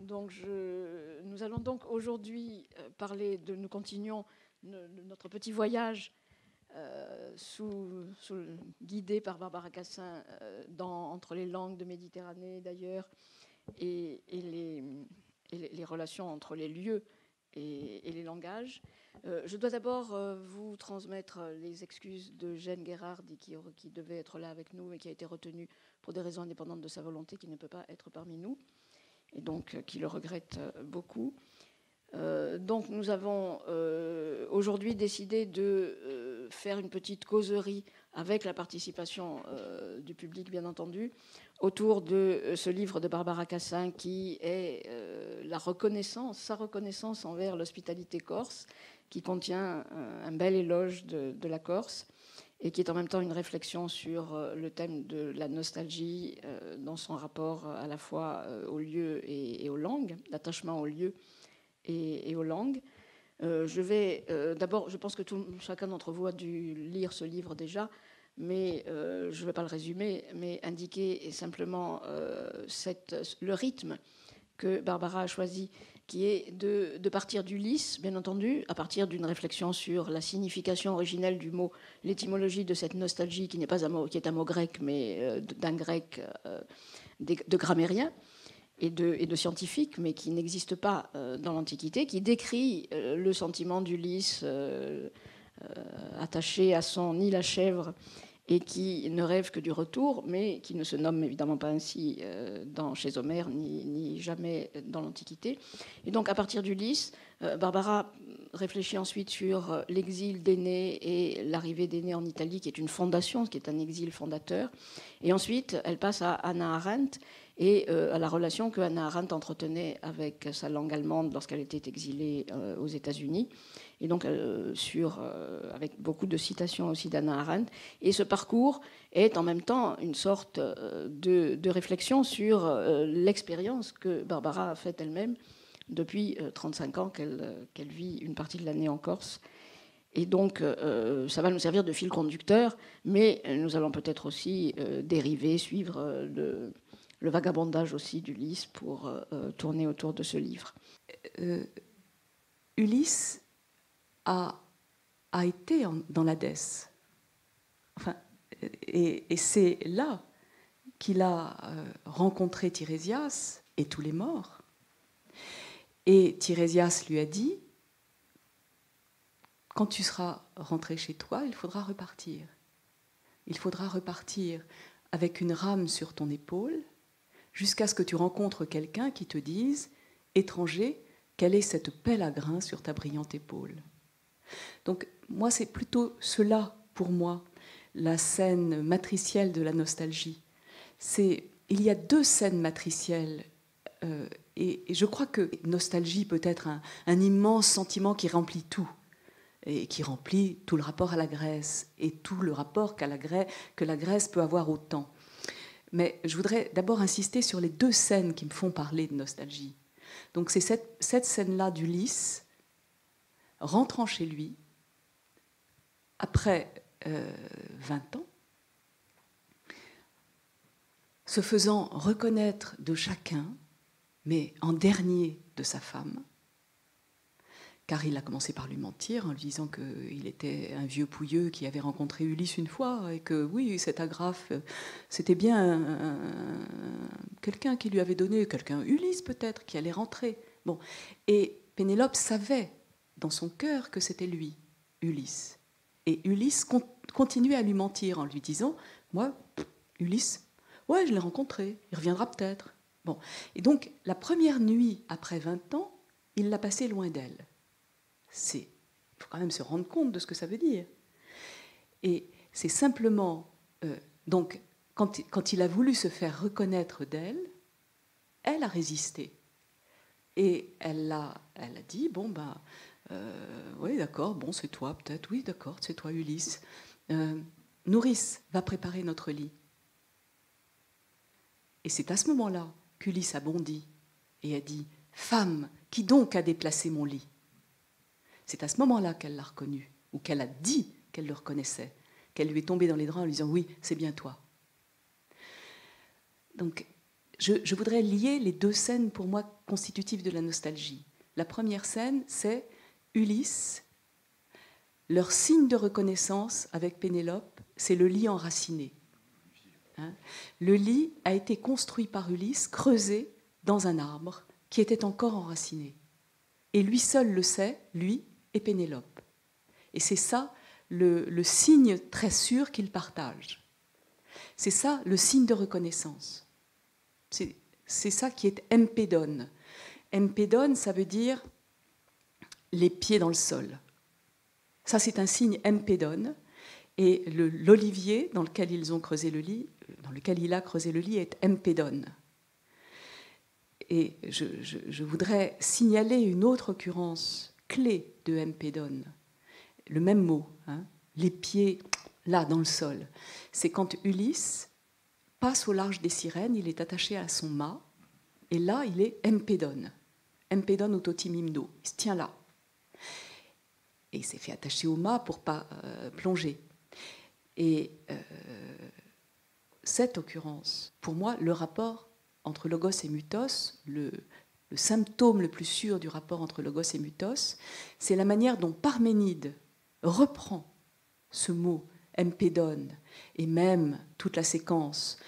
Donc nous allons donc aujourd'hui parler de... Nous continuons notre petit voyage guidé par Barbara Cassin entre les langues de Méditerranée d'ailleurs et les relations entre les lieux et les langages. Je dois d'abord vous transmettre les excuses de Jeanne Guérard qui devait être là avec nous et qui a été retenue pour des raisons indépendantes de sa volonté, qui ne peut pas être parmi nous et donc qui le regrette beaucoup. Donc nous avons aujourd'hui décidé de faire une petite causerie avec la participation du public, bien entendu, autour de ce livre de Barbara Cassin qui est sa reconnaissance envers l'hospitalité corse, qui contient un bel éloge de la Corse et qui est en même temps une réflexion sur le thème de la nostalgie dans son rapport à la fois aux lieux et aux langues, l'attachement aux lieux et aux langues. D'abord, je pense que chacun d'entre vous a dû lire ce livre déjà, mais je ne vais pas le résumer, mais indiquer simplement le rythme que Barbara a choisi, qui est de partir d'Ulysse, bien entendu, à partir d'une réflexion sur la signification originelle du mot, l'étymologie de cette nostalgie, qui est un mot grec, mais d'un grec de grammairien et de scientifique, mais qui n'existe pas dans l'Antiquité, qui décrit le sentiment d'Ulysse attaché à son île à chèvre et qui ne rêve que du retour, mais qui ne se nomme évidemment pas ainsi chez Homère, ni jamais dans l'Antiquité. Et donc, à partir d'Ulysse, Barbara réfléchit ensuite sur l'exil d'Énée et l'arrivée d'Énée en Italie, qui est une fondation, qui est un exil fondateur. Et ensuite, elle passe à Hannah Arendt et à la relation que Hannah Arendt entretenait avec sa langue allemande lorsqu'elle était exilée aux États-Unis, et donc avec beaucoup de citations aussi d'Hannah Arendt. Et ce parcours est en même temps une sorte de réflexion sur l'expérience que Barbara a faite elle-même depuis 35 ans qu'elle vit une partie de l'année en Corse. Et donc, ça va nous servir de fil conducteur, mais nous allons peut-être aussi dériver, suivre le vagabondage aussi d'Ulysse pour tourner autour de ce livre. Ulysse a été dans l'Hadès. Enfin, et c'est là qu'il a rencontré Tirésias et tous les morts. Et Tirésias lui a dit, quand tu seras rentré chez toi, il faudra repartir. Il faudra repartir avec une rame sur ton épaule jusqu'à ce que tu rencontres quelqu'un qui te dise, étranger, quelle est cette pelle à grains sur ta brillante épaule. Donc moi, c'est plutôt cela, pour moi, la scène matricielle de la nostalgie. Il y a deux scènes matricielles, et je crois que nostalgie peut être un immense sentiment qui remplit tout, et qui remplit tout le rapport à la Grèce, et tout le rapport que la Grèce peut avoir au temps. Mais je voudrais d'abord insister sur les deux scènes qui me font parler de nostalgie. Donc c'est cette scène-là d'Ulysse, rentrant chez lui, après 20 ans, se faisant reconnaître de chacun, mais en dernier de sa femme, car il a commencé par lui mentir en lui disant qu'il était un vieux pouilleux qui avait rencontré Ulysse une fois et que oui, cet agrafe, c'était bien quelqu'un qui lui avait donné, Ulysse peut-être, qui allait rentrer. Bon. Et Pénélope savait dans son cœur que c'était lui, Ulysse. Et Ulysse continuait à lui mentir en lui disant, moi, Ulysse, ouais, je l'ai rencontré, il reviendra peut-être. Bon. Et donc, la première nuit après 20 ans, il l'a passée loin d'elle. Il faut quand même se rendre compte de ce que ça veut dire. Et c'est simplement, donc, quand il a voulu se faire reconnaître d'elle, elle a résisté. Et elle a dit, bon, ben, oui, d'accord, bon, c'est toi peut-être, oui, d'accord, c'est toi Ulysse. Nourrice, va préparer notre lit. Et c'est à ce moment-là qu'Ulysse a bondi et a dit, femme, qui donc a déplacé mon lit ? C'est à ce moment-là qu'elle l'a reconnu, ou qu'elle a dit qu'elle le reconnaissait, qu'elle lui est tombée dans les draps en lui disant « Oui, c'est bien toi ». Donc, je voudrais lier les deux scènes, pour moi, constitutives de la nostalgie. La première scène, c'est Ulysse. Leur signe de reconnaissance avec Pénélope, c'est le lit enraciné. Hein? Le lit a été construit par Ulysse, creusé dans un arbre qui était encore enraciné. Et lui seul le sait, lui et Pénélope. Et c'est ça le signe très sûr qu'ils partagent. C'est ça le signe de reconnaissance. C'est ça qui est empédone. Empédone, ça veut dire les pieds dans le sol. Ça, c'est un signe empédone. Et l'olivier dans lequel ils ont creusé le lit, dans lequel il a creusé le lit, est empédone. Et je voudrais signaler une autre occurrence clé de empédone. Le même mot, hein, les pieds là dans le sol. C'est quand Ulysse passe au large des Sirènes, il est attaché à son mât, et là, il est empédone. Empédone autotimimno. Il se tient là. Et il s'est fait attacher au mât pour ne pas plonger. Et cette occurrence, pour moi, le rapport entre logos et mythos, le symptôme le plus sûr du rapport entre logos et mythos, c'est la manière dont Parménide reprend ce mot empédone et même toute la séquence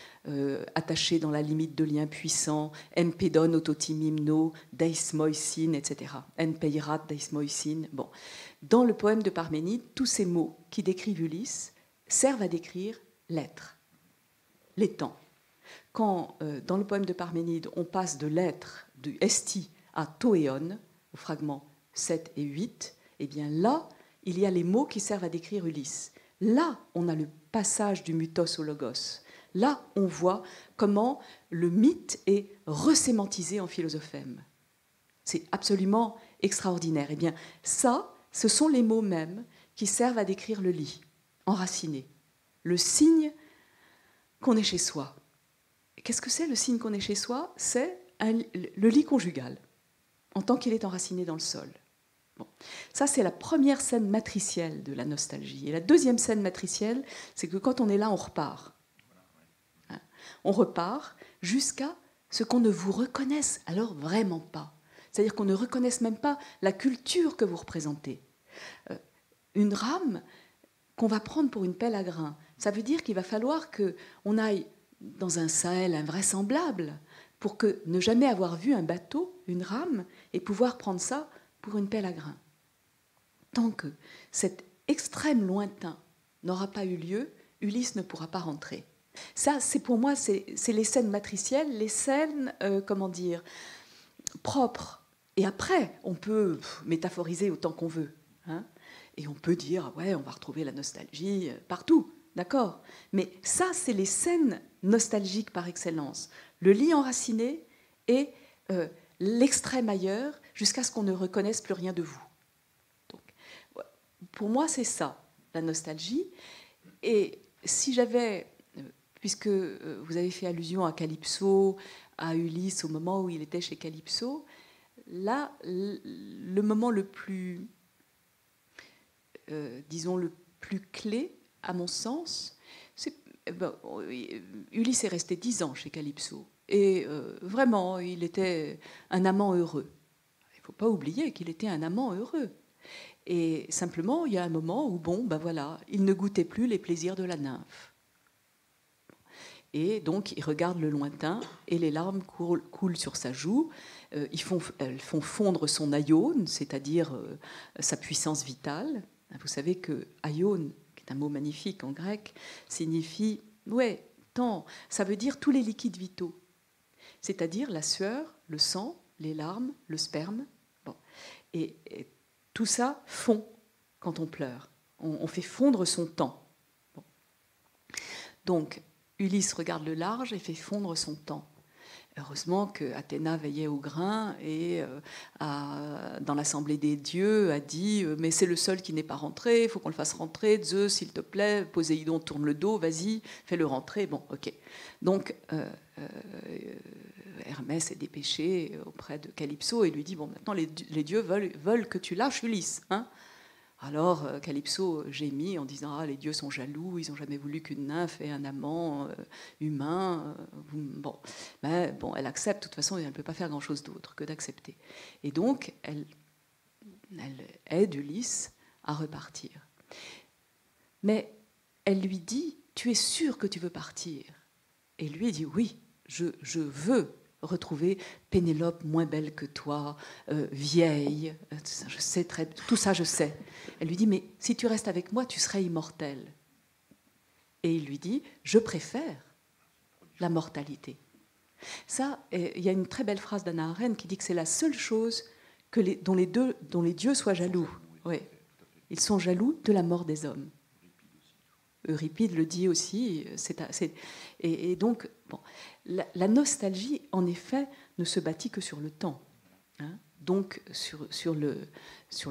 attachée dans la limite de lien puissant, empédone autotimimno, deismoisin, etc. Empeirat deismoisin. Bon. Dans le poème de Parménide, tous ces mots qui décrivent Ulysse servent à décrire l'être, les temps. Quand, dans le poème de Parménide, on passe de l'être, du esti à toéon, au fragment 7 et 8, eh bien là, il y a les mots qui servent à décrire Ulysse. Là, on a le passage du mythos au logos. Là, on voit comment le mythe est resémantisé en philosophème. C'est absolument extraordinaire. Eh bien, ça, ce sont les mots mêmes qui servent à décrire le lit, enraciné. Le signe qu'on est chez soi. Qu'est-ce que c'est le signe qu'on est chez soi? C'est le lit conjugal, en tant qu'il est enraciné dans le sol. Bon. Ça, c'est la première scène matricielle de la nostalgie. Et la deuxième scène matricielle, c'est que quand on est là, on repart. Hein? On repart jusqu'à ce qu'on ne vous reconnaisse alors vraiment pas. C'est-à-dire qu'on ne reconnaisse même pas la culture que vous représentez. Une rame qu'on va prendre pour une pelle à grains, ça veut dire qu'il va falloir qu'on aille dans un Sahel invraisemblable pour que ne jamais avoir vu un bateau, une rame, et pouvoir prendre ça pour une pelle à grains. Tant que cet extrême lointain n'aura pas eu lieu, Ulysse ne pourra pas rentrer. Ça, c'est pour moi, c'est les scènes matricielles, les scènes, propres. Et après, on peut métaphoriser autant qu'on veut. Hein, et on peut dire, ouais, on va retrouver la nostalgie partout, d'accord. Mais ça, c'est les scènes nostalgiques par excellence. Le lit enraciné et l'extrême ailleurs, jusqu'à ce qu'on ne reconnaisse plus rien de vous. Donc, pour moi, c'est ça, la nostalgie. Et si j'avais, puisque vous avez fait allusion à Calypso, à Ulysse, au moment où il était chez Calypso, là, le moment le plus, disons, le plus clé, à mon sens, c'est... Ulysse est resté 10 ans chez Calypso. Et vraiment, il était un amant heureux. Il ne faut pas oublier qu'il était un amant heureux. Et simplement, il y a un moment où, voilà, il ne goûtait plus les plaisirs de la nymphe. Et donc, il regarde le lointain et les larmes coulent sur sa joue. Elles font fondre son aion, c'est-à-dire sa puissance vitale. Vous savez que aion, qui est un mot magnifique en grec, signifie, temps. Ça veut dire tous les liquides vitaux. C'est-à-dire la sueur, le sang, les larmes, le sperme. Bon. Et tout ça fond quand on pleure. On fait fondre son temps. Bon. Donc, Ulysse regarde le large et fait fondre son temps. Heureusement qu'Athéna veillait au grain et dans l'assemblée des dieux a dit mais c'est le seul qui n'est pas rentré, il faut qu'on le fasse rentrer, Zeus s'il te plaît, Poséidon tourne le dos, vas-y, fais-le rentrer. Bon, ok. Donc Hermès est dépêché auprès de Calypso et lui dit bon maintenant les dieux veulent que tu lâches Ulysse. Hein. Alors Calypso gémit en disant les dieux sont jaloux, ils n'ont jamais voulu qu'une nymphe ait un amant humain. Bon, elle accepte, de toute façon, elle ne peut pas faire grand-chose d'autre que d'accepter. Et donc, elle aide Ulysse à repartir. Mais elle lui dit, tu es sûr que tu veux partir? Et lui dit, oui, je veux retrouver Pénélope moins belle que toi, vieille, je sais tout ça je sais. Elle lui dit, mais si tu restes avec moi, tu serais immortel. Et il lui dit, je préfère la mortalité. Ça, il y a une très belle phrase d'Hannah Arendt qui dit que c'est la seule chose dont les dieux soient jaloux. Oui. Ils sont jaloux de la mort des hommes. Euripide le dit aussi. Et donc, bon, la nostalgie, en effet, ne se bâtit que sur le temps. Hein, donc, sur le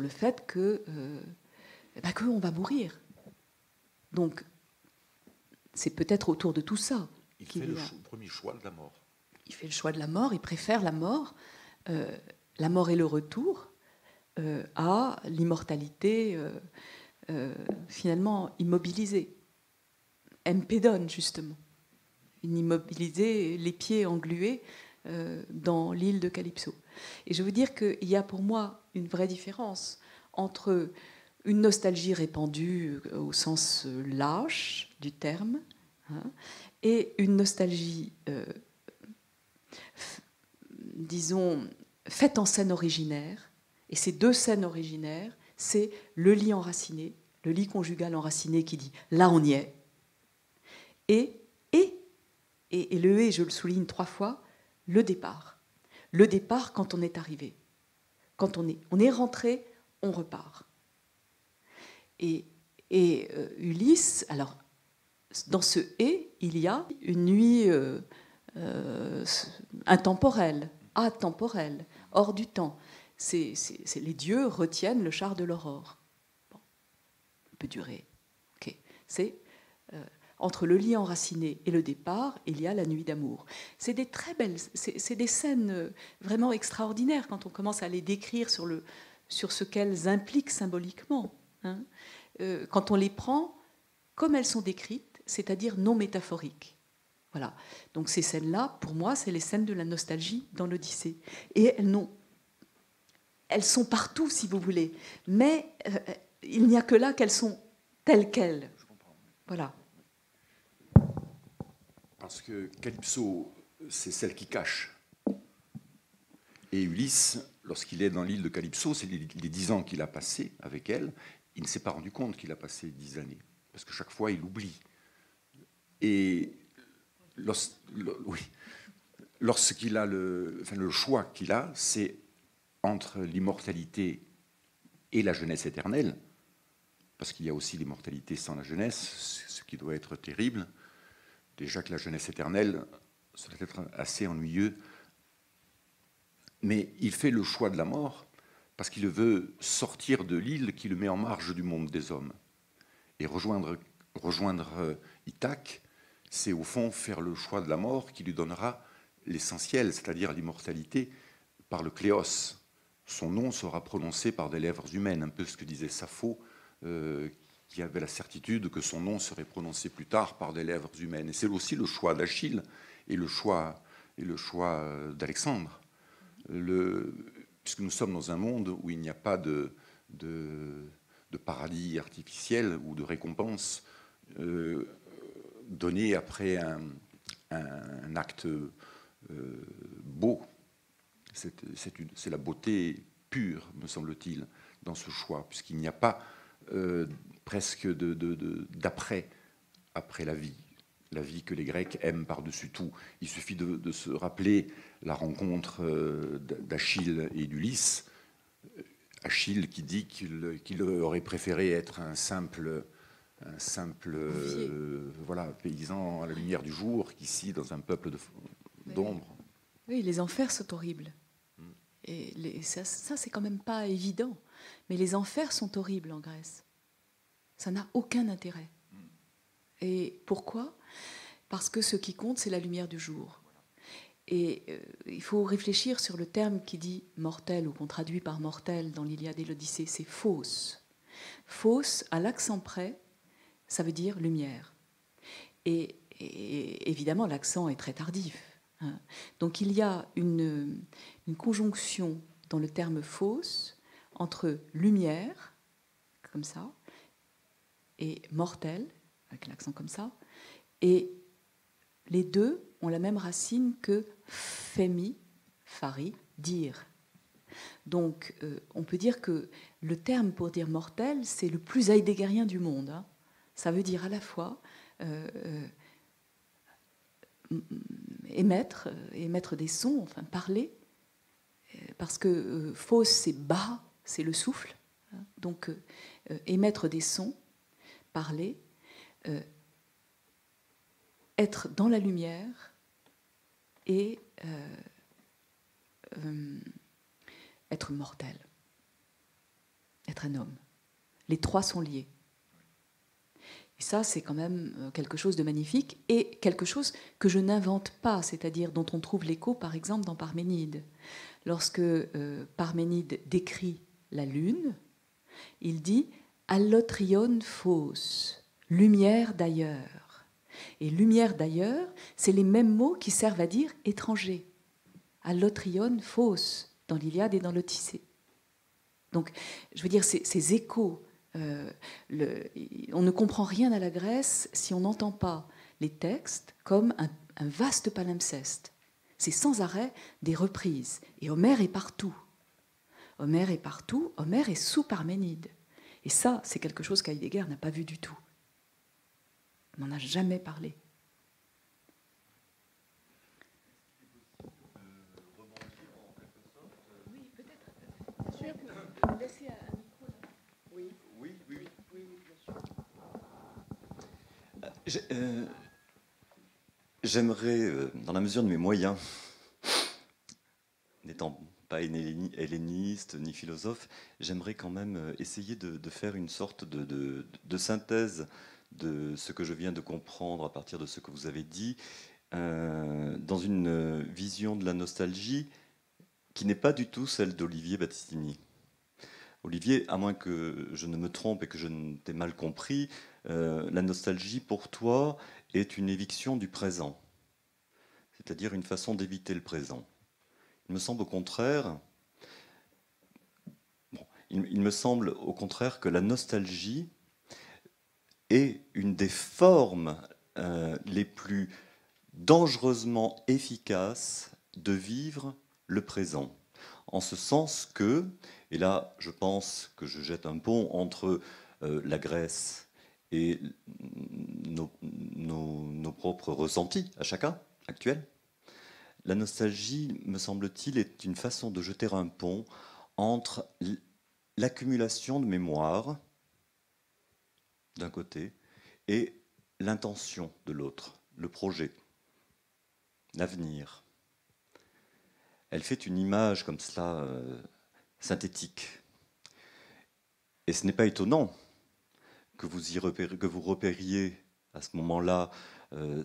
fait qu'on va mourir. Donc, c'est peut-être autour de tout ça. Il fait le premier choix de la mort. Il fait le choix de la mort, il préfère la mort et le retour à l'immortalité finalement immobilisée. Empédone, justement. Une immobilisée, les pieds englués dans l'île de Calypso. Et je veux dire qu'il y a pour moi une vraie différence entre une nostalgie répandue au sens lâche du terme, hein, et une nostalgie, disons, faite en scène originaire. Et ces deux scènes originaires, c'est le lit enraciné, le lit conjugal enraciné qui dit « là on y est », et le « et », je le souligne 3 fois, le départ. Le départ quand on est arrivé. Quand on est rentré, on repart. Et Ulysse, alors, dans ce « et », il y a une nuit intemporelle, atemporelle, hors du temps. Les dieux retiennent le char de l'aurore. Bon, ça peut durer. Okay. C'est entre le lit enraciné et le départ, il y a la nuit d'amour. C'est des très belles, c'est des scènes vraiment extraordinaires quand on commence à les décrire sur ce qu'elles impliquent symboliquement. Hein. Quand on les prend comme elles sont décrites, c'est-à-dire non métaphoriques. Voilà. Donc ces scènes-là, pour moi, c'est les scènes de la nostalgie dans l'Odyssée. Et elles sont partout, si vous voulez. Mais il n'y a que là qu'elles sont telles quelles. Voilà. Parce que Calypso, c'est celle qui cache. Et Ulysse, lorsqu'il est dans l'île de Calypso, c'est les 10 ans qu'il a passé avec elle, il ne s'est pas rendu compte qu'il a passé 10 années. Parce que chaque fois, il oublie. Et lorsqu'il a le choix qu'il a, c'est entre l'immortalité et la jeunesse éternelle, parce qu'il y a aussi l'immortalité sans la jeunesse, ce qui doit être terrible. Déjà que la jeunesse éternelle, ça doit être assez ennuyeux. Mais il fait le choix de la mort parce qu'il veut sortir de l'île qui le met en marge du monde des hommes. Et rejoindre Ithaque, c'est au fond faire le choix de la mort qui lui donnera l'essentiel, c'est-à-dire l'immortalité, par le Cléos. Son nom sera prononcé par des lèvres humaines, un peu ce que disait Sappho, qui avait la certitude que son nom serait prononcé plus tard par des lèvres humaines. Et c'est aussi le choix d'Achille et le choix d'Alexandre. Puisque nous sommes dans un monde où il n'y a pas de paradis artificiel ou de récompense donnée après un acte beau. C'est la beauté pure, me semble-t-il, dans ce choix, puisqu'il n'y a pas presque d'après la vie que les Grecs aiment par-dessus tout. Il suffit de se rappeler la rencontre d'Achille et d'Ulysse. Achille qui dit qu'il aurait préféré être un simple paysan à la lumière du jour qu'ici dans un peuple d'ombre. Oui, les enfers sont horribles. Et ça c'est quand même pas évident. Mais les enfers sont horribles en Grèce. Ça n'a aucun intérêt. Et pourquoi ? Parce que ce qui compte, c'est la lumière du jour. Et il faut réfléchir sur le terme qui dit mortel, ou qu'on traduit par mortel dans l'Iliade et l'Odyssée, c'est fausse. Phos, à l'accent près, ça veut dire lumière. Et évidemment, l'accent est très tardif. Hein. Donc il y a une conjonction dans le terme phos entre lumière, comme ça, et mortel, avec l'accent comme ça, et les deux ont la même racine que phemi, phari, dire. Donc on peut dire que le terme pour dire mortel, c'est le plus heideggerien du monde. Hein. Ça veut dire à la fois émettre des sons, enfin parler, parce que phos, c'est bas, c'est le souffle. Hein. Donc émettre des sons, parler, être dans la lumière et être mortel, être un homme. Les trois sont liés. Et ça, c'est quand même quelque chose de magnifique et quelque chose que je n'invente pas, c'est-à-dire dont on trouve l'écho, par exemple, dans Parménide. Lorsque Parménide décrit la lune, il dit « allotrion phos », lumière d'ailleurs. Et lumière d'ailleurs, c'est les mêmes mots qui servent à dire étranger. Allotrion phos, dans l'Iliade et dans l'Odyssée. Donc, je veux dire, ces échos, on ne comprend rien à la Grèce si on n'entend pas les textes comme un vaste palimpseste. C'est sans arrêt des reprises. Et Homère est partout. Homère est partout, Homère est sous Parménide. Et ça, c'est quelque chose qu'Heidegger n'a pas vu du tout. On n'en a jamais parlé. Oui, peut-être. Bien sûr. Laissez un micro là. Oui. Oui, bien sûr. J'aimerais, dans la mesure de mes moyens, n'étant pas helléniste ni philosophe, j'aimerais quand même essayer de faire une sorte de synthèse de ce que je viens de comprendre à partir de ce que vous avez dit, dans une vision de la nostalgie qui n'est pas du tout celle d'Olivier Battistini. Olivier, à moins que je ne me trompe et que je ne t'ai mal compris, la nostalgie pour toi est une éviction du présent, c'est-à-dire une façon d'éviter le présent. Il me semble au contraire, il me semble au contraire que la nostalgie est une des formes les plus dangereusement efficaces de vivre le présent. En ce sens que, et là je pense que je jette un pont entre la Grèce et nos propres ressentis à chacun, actuels, la nostalgie, me semble-t-il, est une façon de jeter un pont entre l'accumulation de mémoire d'un côté et l'intention de l'autre, le projet, l'avenir. Elle fait une image comme cela synthétique. Et ce n'est pas étonnant que vous repériez à ce moment-là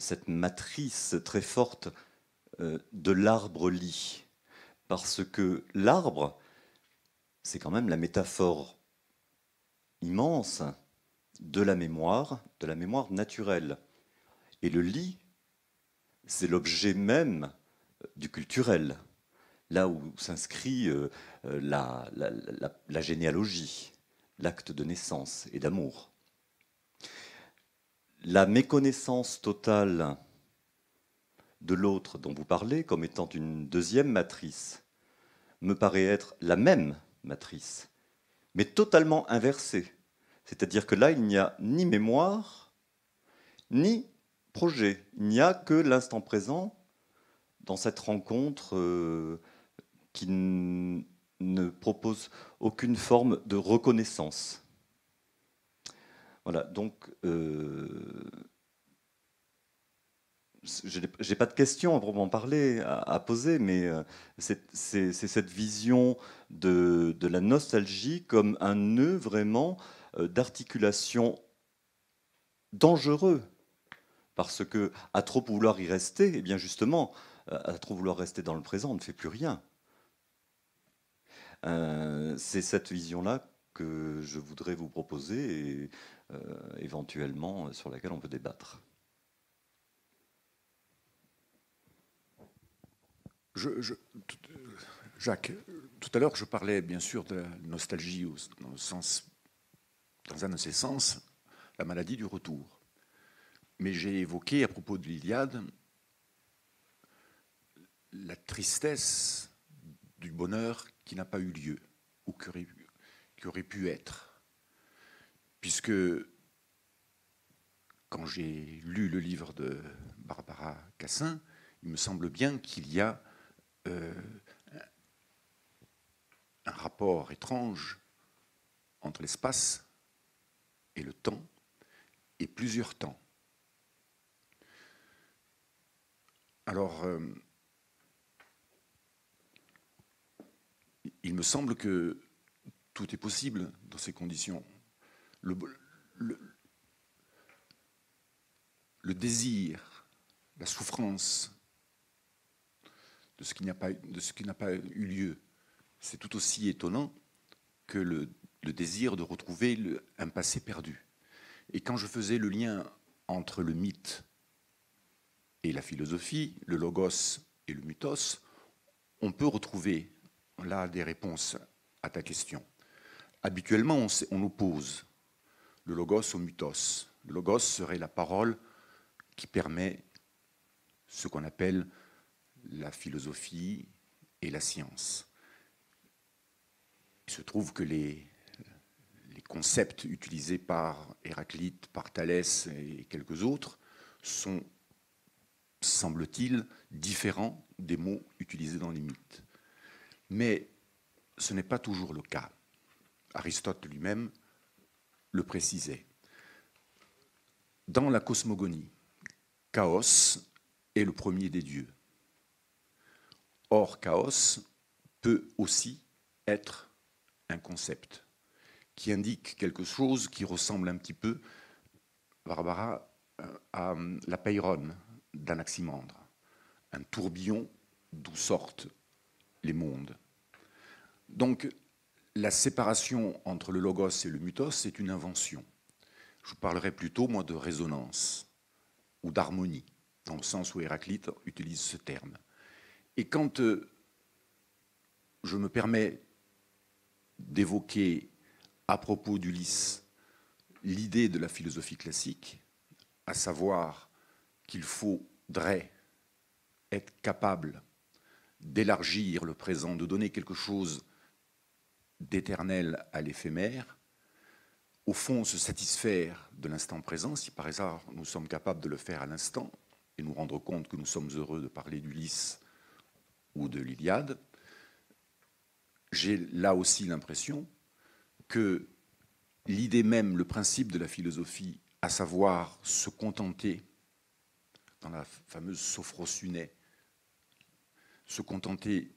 cette matrice très forte de l'arbre-lit. Parce que l'arbre, c'est quand même la métaphore immense de la mémoire naturelle. Et le lit, c'est l'objet même du culturel, là où s'inscrit la généalogie, l'acte de naissance et d'amour. La méconnaissance totale de l'autre dont vous parlez comme étant une deuxième matrice me paraît être la même matrice, mais totalement inversée. C'est-à-dire que là, il n'y a ni mémoire, ni projet. Il n'y a que l'instant présent dans cette rencontre qui ne propose aucune forme de reconnaissance. Voilà, donc je n'ai pas de questions à proprement parler à poser, mais c'est cette vision de la nostalgie comme un nœud vraiment d'articulation dangereux. Parce que à trop vouloir y rester, eh bien justement, à trop vouloir rester dans le présent, on ne fait plus rien. C'est cette vision-là que je voudrais vous proposer et éventuellement sur laquelle on peut débattre. Jacques, tout à l'heure, je parlais bien sûr de la nostalgie dans un de ses sens, la maladie du retour. Mais j'ai évoqué à propos de l'Iliade la tristesse du bonheur qui n'a pas eu lieu ou qui aurait pu être. Puisque quand j'ai lu le livre de Barbara Cassin, il me semble bien qu'il y a un rapport étrange entre l'espace et le temps, et plusieurs temps. Alors, il me semble que tout est possible dans ces conditions. Le désir, la souffrance de ce qui n'a pas eu lieu, c'est tout aussi étonnant que le désir de retrouver un passé perdu. Et quand je faisais le lien entre le mythe et la philosophie, le logos et le mythos, on peut retrouver là des réponses à ta question. Habituellement, on oppose le logos au mythos. Le logos serait la parole qui permet ce qu'on appelle la philosophie et la science. Il se trouve que les concepts utilisés par Héraclite, par Thalès et quelques autres sont, semble-t-il, différents des mots utilisés dans les mythes. Mais ce n'est pas toujours le cas. Aristote lui-même le précisait. Dans la cosmogonie, Chaos est le premier des dieux. Or, Chaos peut aussi être un concept qui indique quelque chose qui ressemble un petit peu, Barbara, à la peiron d'Anaximandre, un tourbillon d'où sortent les mondes. Donc, la séparation entre le logos et le mythos est une invention. Je parlerai plutôt, moi, de résonance ou d'harmonie, dans le sens où Héraclite utilise ce terme. Et quand je me permets d'évoquer à propos d'Ulysse l'idée de la philosophie classique, à savoir qu'il faudrait être capable d'élargir le présent, de donner quelque chose d'éternel à l'éphémère, au fond se satisfaire de l'instant présent, si par hasard nous sommes capables de le faire à l'instant, et nous rendre compte que nous sommes heureux de parler d'Ulysse ou de l'Iliade, j'ai là aussi l'impression que l'idée même, le principe de la philosophie, à savoir se contenter, dans la fameuse sophrosyné, se contenter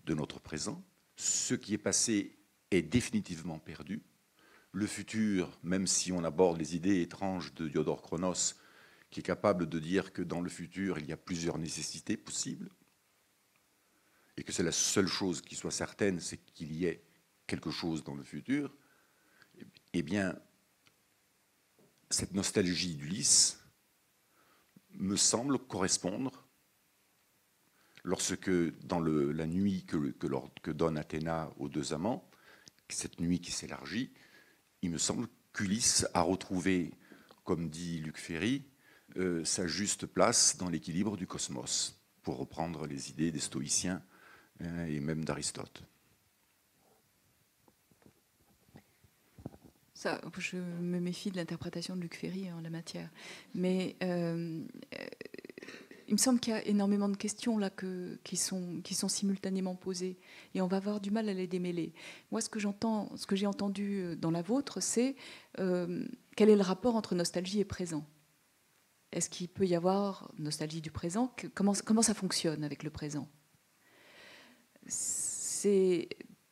de notre présent, ce qui est passé est définitivement perdu. Le futur, même si on aborde les idées étranges de Diodore Chronos, qui est capable de dire que dans le futur, il y a plusieurs nécessités possibles, et que c'est la seule chose qui soit certaine, c'est qu'il y ait quelque chose dans le futur, eh bien, cette nostalgie d'Ulysse me semble correspondre lorsque, dans la nuit que donne Athéna aux deux amants, cette nuit qui s'élargit, il me semble qu'Ulysse a retrouvé, comme dit Luc Ferry, sa juste place dans l'équilibre du cosmos, pour reprendre les idées des stoïciens et même d'Aristote. Ça, je me méfie de l'interprétation de Luc Ferry en la matière. Mais il me semble qu'il y a énormément de questions là qui sont simultanément posées. Et on va avoir du mal à les démêler. Moi, ce que j'ai entendu dans la vôtre, c'est quel est le rapport entre nostalgie et présent ? Est-ce qu'il peut y avoir nostalgie du présent ? Comment ça fonctionne avec le présent ?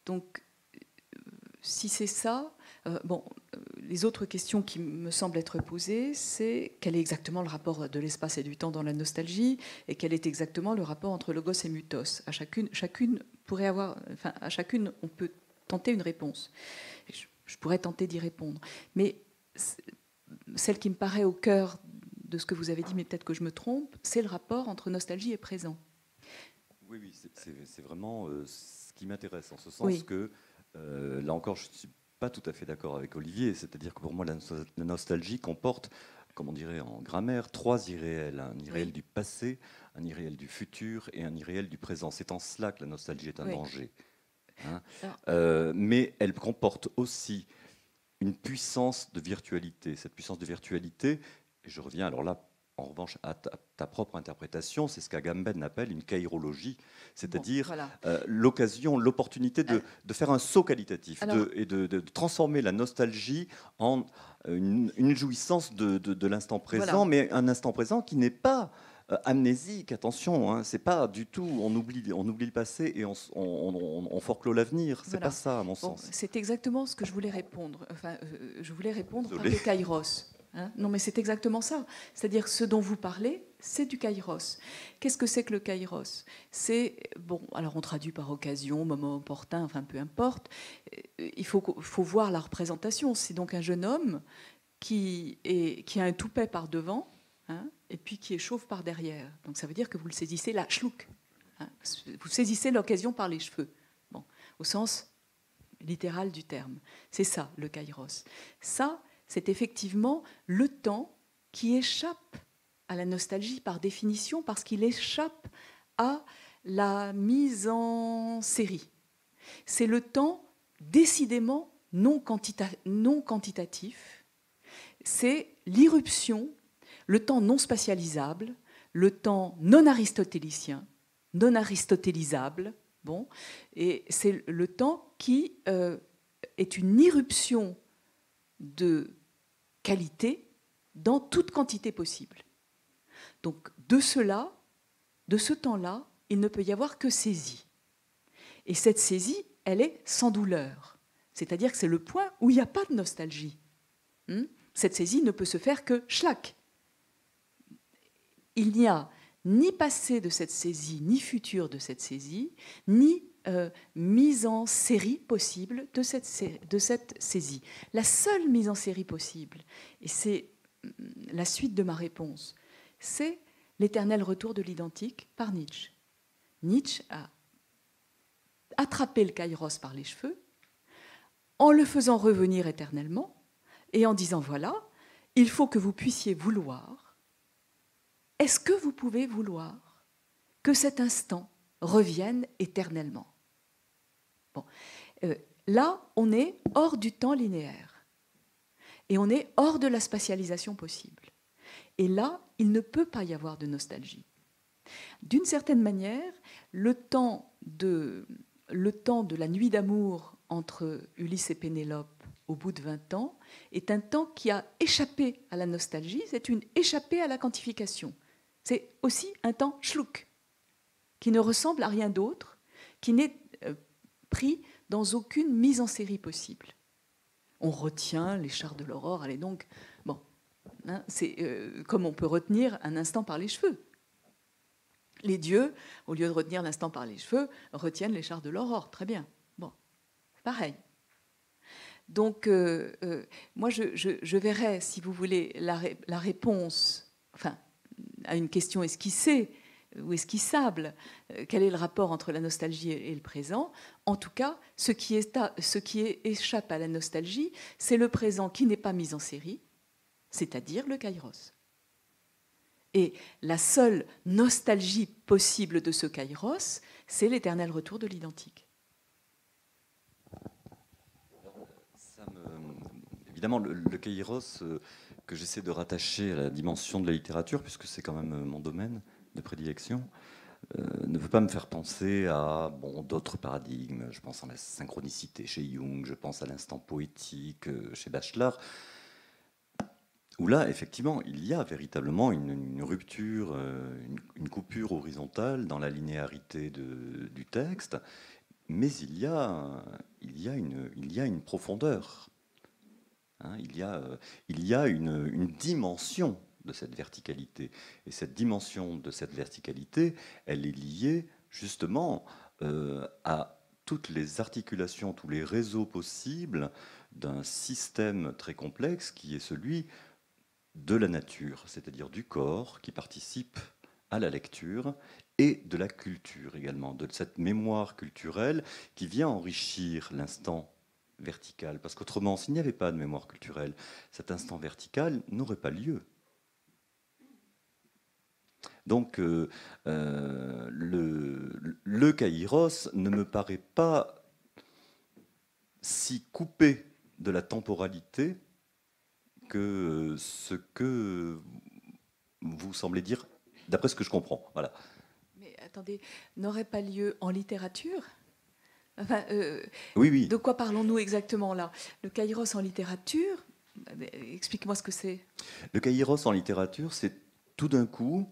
Donc, si c'est ça, les autres questions qui me semblent être posées, c'est quel est exactement le rapport de l'espace et du temps dans la nostalgie, et quel est exactement le rapport entre logos et mythos. À chacune pourrait avoir, enfin, à chacune, on peut tenter une réponse. Je pourrais tenter d'y répondre. Mais celle qui me paraît au cœur de ce que vous avez dit, mais peut-être que je me trompe, c'est le rapport entre nostalgie et présent. Oui, c'est vraiment ce qui m'intéresse, en ce sens que, là encore, je ne suis pas tout à fait d'accord avec Olivier, c'est-à-dire que pour moi, la nostalgie comporte, comme on dirait en grammaire, 3 irréels. Un irréel du passé, un irréel du futur et un irréel du présent. C'est en cela que la nostalgie est un danger. Hein. Mais elle comporte aussi une puissance de virtualité. Cette puissance de virtualité, et je reviens alors là, en revanche, à ta propre interprétation, c'est ce qu'Agamben appelle une kairologie, c'est-à-dire l'occasion, l'opportunité de faire un saut qualitatif et de transformer la nostalgie en une jouissance de l'instant présent, mais un instant présent qui n'est pas amnésique, attention, hein, c'est pas du tout, on oublie le passé et on forclôt l'avenir, c'est pas ça à mon sens. C'est exactement ce que je voulais répondre. Enfin, je voulais répondre par le kairos. Hein, non, mais c'est exactement ça. C'est-à-dire ce dont vous parlez, c'est du kairos. Qu'est-ce que c'est que le kairos? C'est, bon, alors on traduit par occasion, moment opportun, enfin peu importe. Il faut voir la représentation. C'est donc un jeune homme qui a un toupet par devant, hein, et puis qui est chauve par derrière. Donc ça veut dire que vous le saisissez la schlouk. Hein, vous saisissez l'occasion par les cheveux. Bon, au sens littéral du terme. C'est ça, le kairos. Ça, c'est effectivement le temps qui échappe à la nostalgie par définition, parce qu'il échappe à la mise en série. C'est le temps décidément non quantitatif. C'est l'irruption, le temps non spatialisable, le temps non aristotélicien, non aristotélisable. Bon, et c'est le temps qui est une irruption de qualité dans toute quantité possible. Donc de ce temps-là, il ne peut y avoir que saisie. Et cette saisie, elle est sans douleur. C'est-à-dire que c'est le point où il n'y a pas de nostalgie. Cette saisie ne peut se faire que schlac. Il n'y a ni passé de cette saisie, ni futur de cette saisie, ni mise en série possible de cette saisie. La seule mise en série possible, et c'est la suite de ma réponse, c'est l'éternel retour de l'identique par Nietzsche. Nietzsche a attrapé le kairos par les cheveux en le faisant revenir éternellement et en disant voilà, il faut que vous puissiez vouloir. Est-ce que vous pouvez vouloir que cet instant revienne éternellement? Bon. Là, on est hors du temps linéaire et on est hors de la spatialisation possible. Et là, il ne peut pas y avoir de nostalgie. D'une certaine manière, le temps de la nuit d'amour entre Ulysse et Pénélope au bout de 20 ans est un temps qui a échappé à la nostalgie, c'est une échappée à la quantification. C'est aussi un temps schlouk, qui ne ressemble à rien d'autre, qui n'est pris dans aucune mise en série possible. On retient les chars de l'aurore, allez donc, bon, hein, c'est comme on peut retenir un instant par les cheveux. Les dieux, au lieu de retenir l'instant par les cheveux, retiennent les chars de l'aurore, très bien. Bon, pareil. Donc, moi, je verrais, si vous voulez, la réponse, enfin, à une question esquissée ou esquissable, quel est le rapport entre la nostalgie et le présent? En tout cas, ce qui échappe à la nostalgie, c'est le présent qui n'est pas mis en série, c'est-à-dire le kairos. Et la seule nostalgie possible de ce kairos, c'est l'éternel retour de l'identique. Évidemment, le kairos que j'essaie de rattacher à la dimension de la littérature, puisque c'est quand même mon domaine de prédilection, ne veut pas me faire penser à d'autres paradigmes. Je pense à la synchronicité chez Jung, je pense à l'instant poétique chez Bachelard, où là, effectivement, il y a véritablement une rupture, une coupure horizontale dans la linéarité du texte, mais il y a une profondeur. Hein, il y a une dimension de cette verticalité. Et cette dimension de cette verticalité, elle est liée justement à toutes les articulations, tous les réseaux possibles d'un système très complexe qui est celui de la nature, c'est-à-dire du corps qui participe à la lecture et de la culture également, de cette mémoire culturelle qui vient enrichir l'instant vertical. Parce qu'autrement, s'il n'y avait pas de mémoire culturelle, cet instant vertical n'aurait pas lieu. Donc le kairos ne me paraît pas si coupé de la temporalité que ce que vous semblez dire, d'après ce que je comprends. Voilà. Mais attendez, n'aurait pas lieu en littérature? Enfin, oui, oui. De quoi parlons-nous exactement là? Le kairos en littérature, expliquez-moi ce que c'est. Le kairos en littérature, c'est tout d'un coup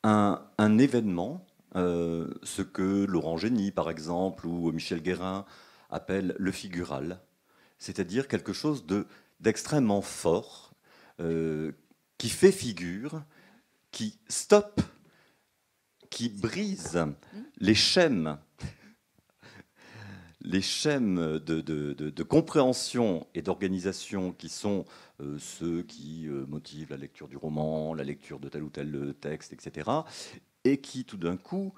un événement, ce que Laurent Génie, par exemple, ou Michel Guérin appellent le figural, c'est-à-dire quelque chose d'extrêmement fort, qui fait figure, qui stoppe, qui brise les schèmes de compréhension et d'organisation qui sont ceux qui motivent la lecture du roman, la lecture de tel ou tel texte, etc., et qui tout d'un coup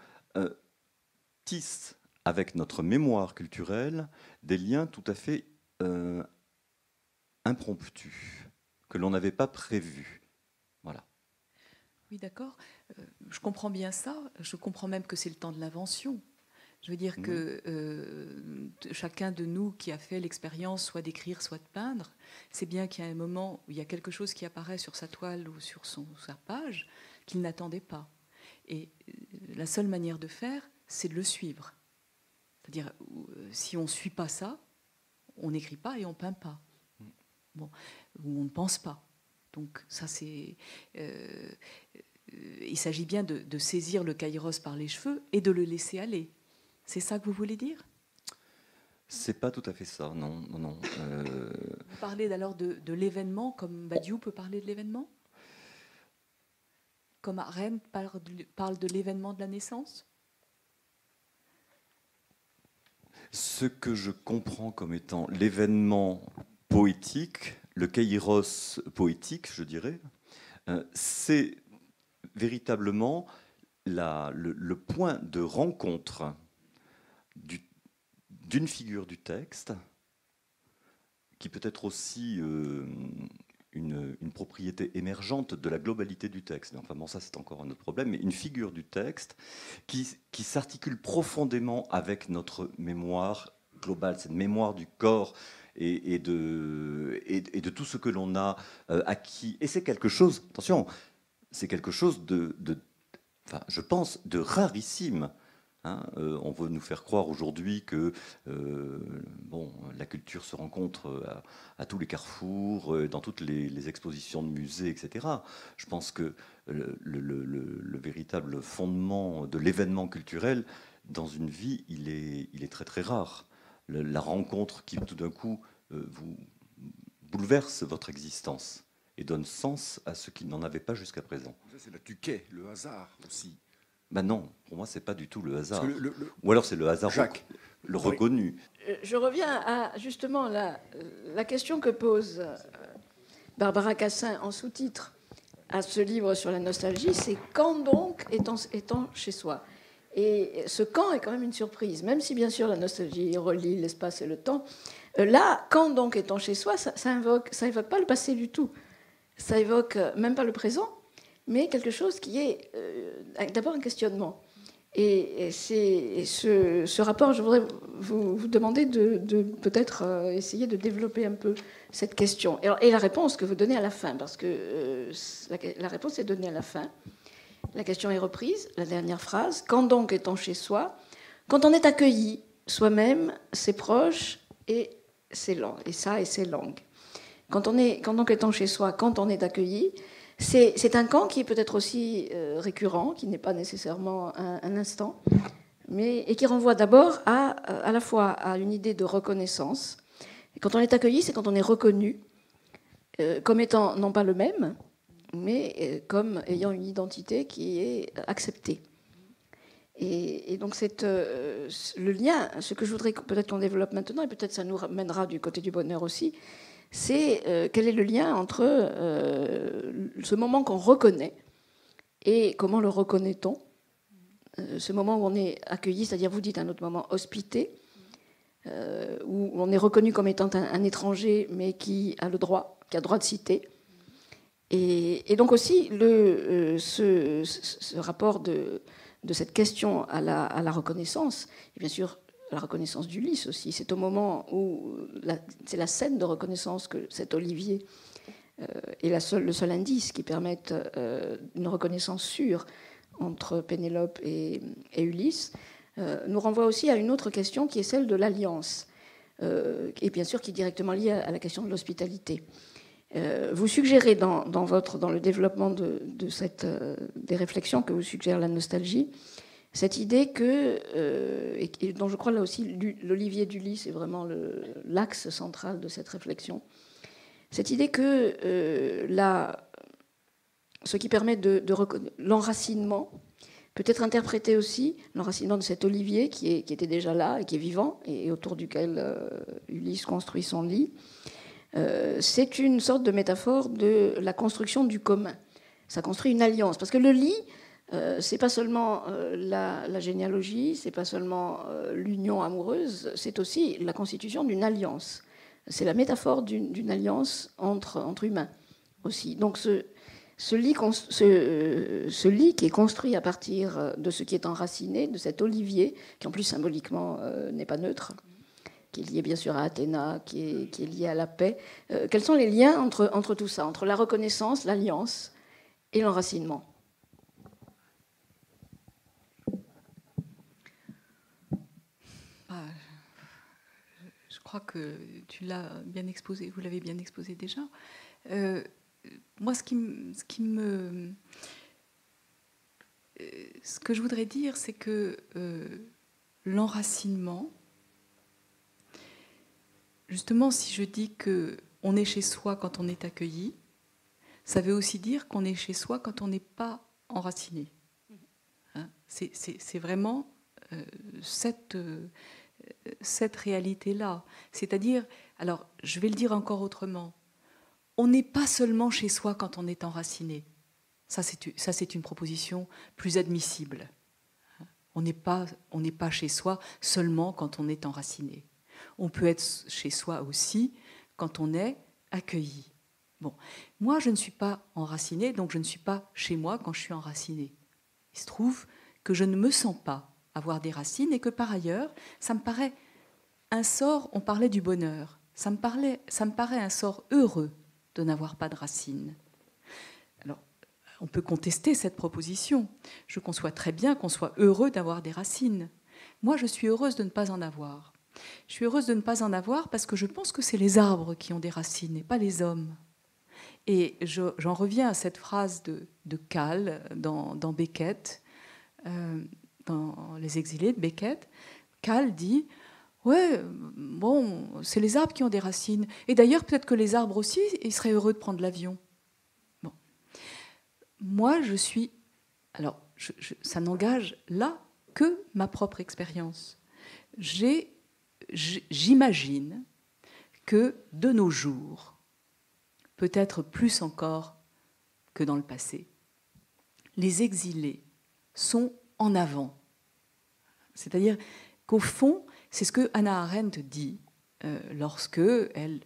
tissent avec notre mémoire culturelle des liens tout à fait impromptus, que l'on n'avait pas prévus. Voilà. Oui, d'accord. Je comprends bien ça. Je comprends même que c'est le temps de l'invention. Je veux dire que chacun de nous qui a fait l'expérience soit d'écrire, soit de peindre, c'est bien qu'il y a un moment où il y a quelque chose qui apparaît sur sa toile ou sur sa page qu'il n'attendait pas. Et la seule manière de faire, c'est de le suivre. C'est-à-dire, si on ne suit pas ça, on n'écrit pas et on ne peint pas. Bon, ou on ne pense pas. Donc ça, c'est... il s'agit bien de saisir le kairos par les cheveux et de le laisser aller. C'est ça que vous voulez dire? C'est pas tout à fait ça, non. Vous parlez alors de l'événement, comme Badiou peut parler de l'événement? Comme Arendt parle de l'événement de la naissance? Ce que je comprends comme étant l'événement poétique, le kairos poétique, je dirais, c'est véritablement le point de rencontre d'une figure du texte, qui peut être aussi une propriété émergente de la globalité du texte. Enfin bon, ça c'est encore un autre problème, mais une figure du texte qui s'articule profondément avec notre mémoire globale, cette mémoire du corps et de tout ce que l'on a acquis. Et c'est quelque chose, attention, c'est quelque chose enfin, je pense, de rarissime. On veut nous faire croire aujourd'hui que la culture se rencontre à tous les carrefours, dans toutes les expositions de musées, etc. Je pense que le véritable fondement de l'événement culturel dans une vie, il est très très rare. La rencontre qui tout d'un coup vous bouleverse votre existence et donne sens à ce qui n'en avait pas jusqu'à présent. Ça, c'est la tuquet, le hasard aussi. Ben non, pour moi, c'est pas du tout le hasard. Le Ou alors c'est le hasard reconnu. Je reviens à justement la question que pose Barbara Cassin en sous-titre à ce livre sur la nostalgie, c'est quand donc étant chez soi. Et ce quand est quand même une surprise, même si bien sûr la nostalgie relie l'espace et le temps. Là, quand donc étant chez soi, ça évoque pas le passé du tout. Ça évoque même pas le présent, mais quelque chose qui est d'abord un questionnement. Et c'est ce rapport, je voudrais vous demander de peut-être essayer de développer un peu cette question. Et la réponse que vous donnez à la fin, parce que la réponse est donnée à la fin. La question est reprise, la dernière phrase. Quand donc étant chez soi, quand on est accueilli soi-même, ses proches et ses langues, et ses langues. Quand donc étant chez soi, quand on est accueilli, c'est un quand qui est peut-être aussi récurrent, qui n'est pas nécessairement un instant, et qui renvoie d'abord à la fois à une idée de reconnaissance. Et quand on est accueilli, c'est quand on est reconnu comme étant non pas le même, mais comme ayant une identité qui est acceptée. Et donc le lien, ce que je voudrais peut-être qu'on développe maintenant, et peut-être ça nous mènera du côté du bonheur aussi, c'est quel est le lien entre ce moment qu'on reconnaît et comment le reconnaît-on, ce moment où on est accueilli, c'est-à-dire vous dites un autre moment hospité, où on est reconnu comme étant un étranger mais qui a le droit, qui a le droit de citer. Et donc aussi ce rapport de cette question à la reconnaissance, et bien sûr la reconnaissance d'Ulysse aussi, c'est au moment où c'est la scène de reconnaissance que cet olivier est le seul indice qui permette une reconnaissance sûre entre Pénélope et Ulysse, nous renvoie aussi à une autre question qui est celle de l'alliance, et bien sûr qui est directement liée à la question de l'hospitalité. Vous suggérez dans le développement des réflexions que vous suggère la nostalgie, cette idée que, et dont je crois là aussi l'olivier d'Ulysse est vraiment l'axe central de cette réflexion, cette idée que ce qui permet l'enracinement peut être interprété aussi, l'enracinement de cet olivier qui était déjà là et qui est vivant et autour duquel Ulysse construit son lit. C'est une sorte de métaphore de la construction du commun. Ça construit une alliance. Parce que le lit, c'est pas seulement la généalogie, c'est pas seulement l'union amoureuse, c'est aussi la constitution d'une alliance. C'est la métaphore d'une alliance entre humains aussi. Donc ce lit qui est construit à partir de ce qui est enraciné, de cet olivier, qui en plus symboliquement n'est pas neutre, qui est lié bien sûr à Athéna, qui est lié à la paix. Quels sont les liens entre tout ça, entre la reconnaissance, l'alliance et l'enracinement ? Je crois que tu l'as bien exposé, vous l'avez bien exposé déjà. Moi, ce que je voudrais dire, c'est que l'enracinement, justement, si je dis qu'on est chez soi quand on est accueilli, ça veut aussi dire qu'on est chez soi quand on n'est pas enraciné. Hein, c'est vraiment cette réalité-là. C'est-à-dire, alors, je vais le dire encore autrement, on n'est pas seulement chez soi quand on est enraciné. Ça, c'est une proposition plus admissible. On n'est pas chez soi seulement quand on est enraciné. On peut être chez soi aussi quand on est accueilli. Bon, moi, je ne suis pas enracinée, donc je ne suis pas chez moi quand je suis enracinée. Il se trouve que je ne me sens pas avoir des racines et que par ailleurs, ça me paraît un sort, on parlait du bonheur, ça me paraît un sort heureux de n'avoir pas de racines. Alors, on peut contester cette proposition. Je conçois très bien qu'on soit heureux d'avoir des racines. Moi, je suis heureuse de ne pas en avoir. Je suis heureuse de ne pas en avoir parce que je pense que c'est les arbres qui ont des racines et pas les hommes. Et j'en reviens à cette phrase de Cal dans Beckett, dans Les Exilés de Beckett. Cal dit « Ouais, bon, c'est les arbres qui ont des racines. Et d'ailleurs, peut-être que les arbres aussi, ils seraient heureux de prendre l'avion. » Bon. Moi, je suis... Alors, ça n'engage là que ma propre expérience. J'imagine que de nos jours, peut-être plus encore que dans le passé, les exilés sont en avant. C'est-à-dire qu'au fond, c'est ce que Hannah Arendt dit lorsque elle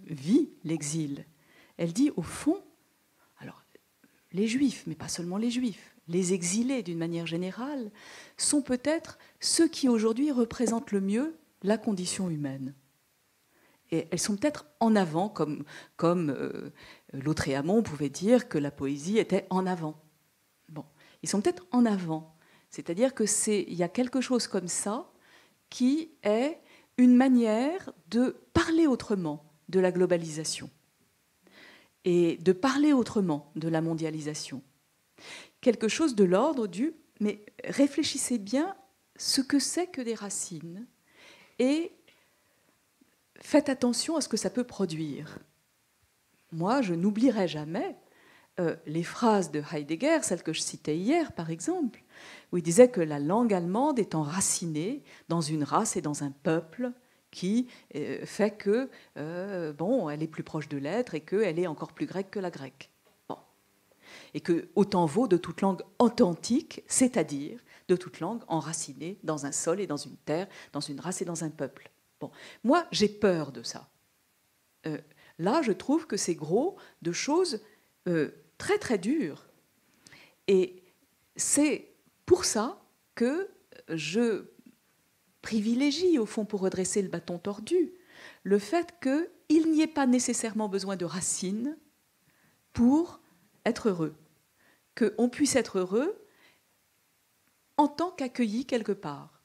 vit l'exil. Elle dit, au fond, alors les Juifs, mais pas seulement les Juifs, les exilés d'une manière générale, sont peut-être ceux qui aujourd'hui représentent le mieux la condition humaine. Et elles sont peut-être en avant, comme Lautréamont pouvait dire que la poésie était en avant. Bon, ils sont peut-être en avant. C'est-à-dire qu'il y a quelque chose comme ça qui est une manière de parler autrement de la globalisation et de parler autrement de la mondialisation. Quelque chose de l'ordre du « mais réfléchissez bien ce que c'est que des racines et faites attention à ce que ça peut produire. » Moi, je n'oublierai jamais les phrases de Heidegger, celles que je citais hier, par exemple, où il disait que la langue allemande est enracinée dans une race et dans un peuple qui fait que, bon, elle est plus proche de l'être et qu'elle est encore plus grecque que la grecque. Bon. Et que autant vaut de toute langue authentique, c'est-à-dire de toute langue enracinée dans un sol et dans une terre, dans une race et dans un peuple. Bon. Moi, j'ai peur de ça. Là, je trouve que c'est gros de choses très, très dures. Et c'est pour ça que je privilégie, au fond, pour redresser le bâton tordu, le fait qu'il n'y ait pas nécessairement besoin de racines pour être heureux. Qu'on puisse être heureux en tant qu'accueilli quelque part,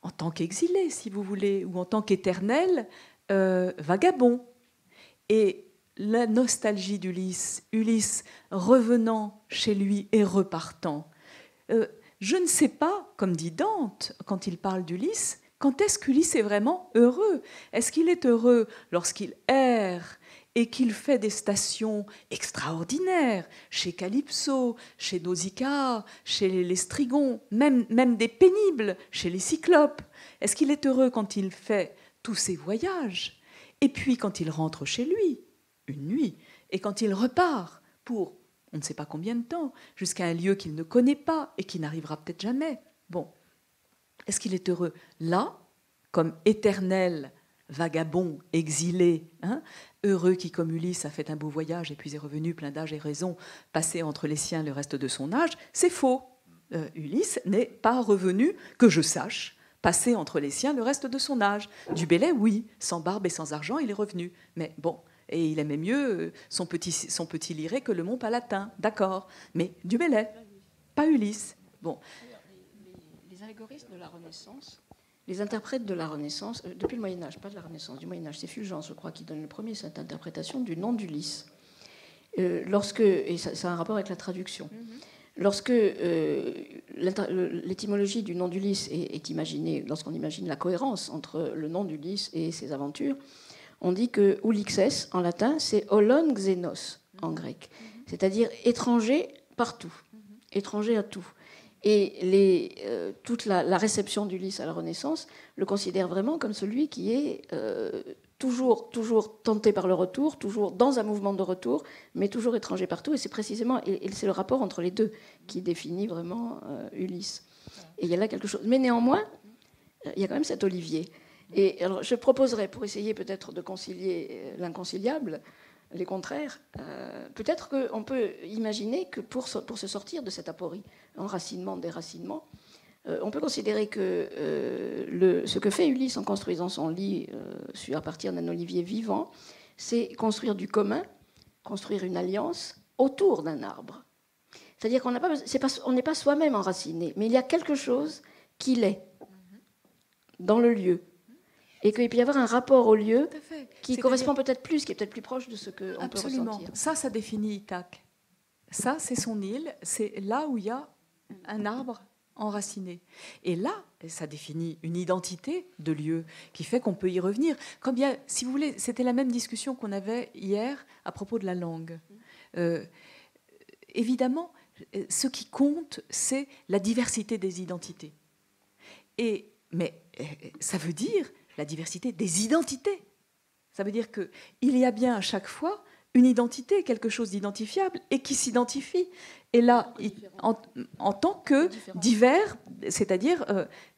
en tant qu'exilé, si vous voulez, ou en tant qu'éternel vagabond. Et la nostalgie d'Ulysse, Ulysse revenant chez lui et repartant, je ne sais pas, comme dit Dante, quand il parle d'Ulysse, quand est-ce qu'Ulysse est vraiment heureux? Est-ce qu'il est heureux lorsqu'il erre et qu'il fait des stations extraordinaires, chez Calypso, chez Nausicaa, chez les Strigons, même des pénibles, chez les Cyclopes? Est-ce qu'il est heureux quand il fait tous ces voyages? Et puis quand il rentre chez lui, une nuit, et quand il repart pour on ne sait pas combien de temps, jusqu'à un lieu qu'il ne connaît pas et qui n'arrivera peut-être jamais. Bon, est-ce qu'il est heureux là, comme éternel vagabond, exilé, hein, heureux qui, comme Ulysse, a fait un beau voyage et puis est revenu plein d'âge et raison, passé entre les siens le reste de son âge? C'est faux. Ulysse n'est pas revenu, que je sache, passé entre les siens le reste de son âge. Du Bellay, oui, sans barbe et sans argent, il est revenu. Mais bon, et il aimait mieux son petit lyret que le mont Palatin, d'accord. Mais du Bellay, pas Ulysse. Bon. Les allégoristes de la Renaissance, les interprètes de la Renaissance, depuis le Moyen-Âge, pas de la Renaissance, du Moyen-Âge, c'est Fulgence, je crois, qui donne le premier cette interprétation du nom d'Ulysse. Et ça a un rapport avec la traduction. Lorsque l'étymologie du nom d'Ulysse est imaginée, lorsqu'on imagine la cohérence entre le nom d'Ulysse et ses aventures, on dit que Ulixes, en latin, c'est holon xénos, en grec, c'est-à-dire étranger partout, étranger à tout. Et toute la réception d'Ulysse à la Renaissance le considère vraiment comme celui qui est toujours tenté par le retour, toujours dans un mouvement de retour, mais toujours étranger partout. Et c'est précisément, et c'est le rapport entre les deux qui définit vraiment Ulysse. Et il y a là quelque chose. Mais néanmoins, il y a quand même cet Olivier. Et alors, je proposerais, pour essayer peut-être de concilier l'inconciliable, les contraires, peut-être qu'on peut imaginer que pour se sortir de cette aporie, enracinement, déracinement, on peut considérer que ce que fait Ulysse en construisant son lit à partir d'un olivier vivant, c'est construire du commun, construire une alliance autour d'un arbre. C'est-à-dire qu'on n'est pas soi-même enraciné, mais il y a quelque chose qui l'est dans le lieu. Et qu'il peut y avoir un rapport au lieu qui correspond peut-être plus, qui est peut-être plus proche de ce qu'on peut ressentir. Ça définit Ithaque. Ça, c'est son île, c'est là où il y a un arbre enraciné. Et là, ça définit une identité de lieu qui fait qu'on peut y revenir. Si vous voulez, c'était la même discussion qu'on avait hier à propos de la langue. Évidemment, ce qui compte, c'est la diversité des identités. Mais ça veut dire la diversité des identités. Ça veut dire qu'il y a bien à chaque fois une identité, quelque chose d'identifiable et qui s'identifie. Et là, en tant que divers, c'est-à-dire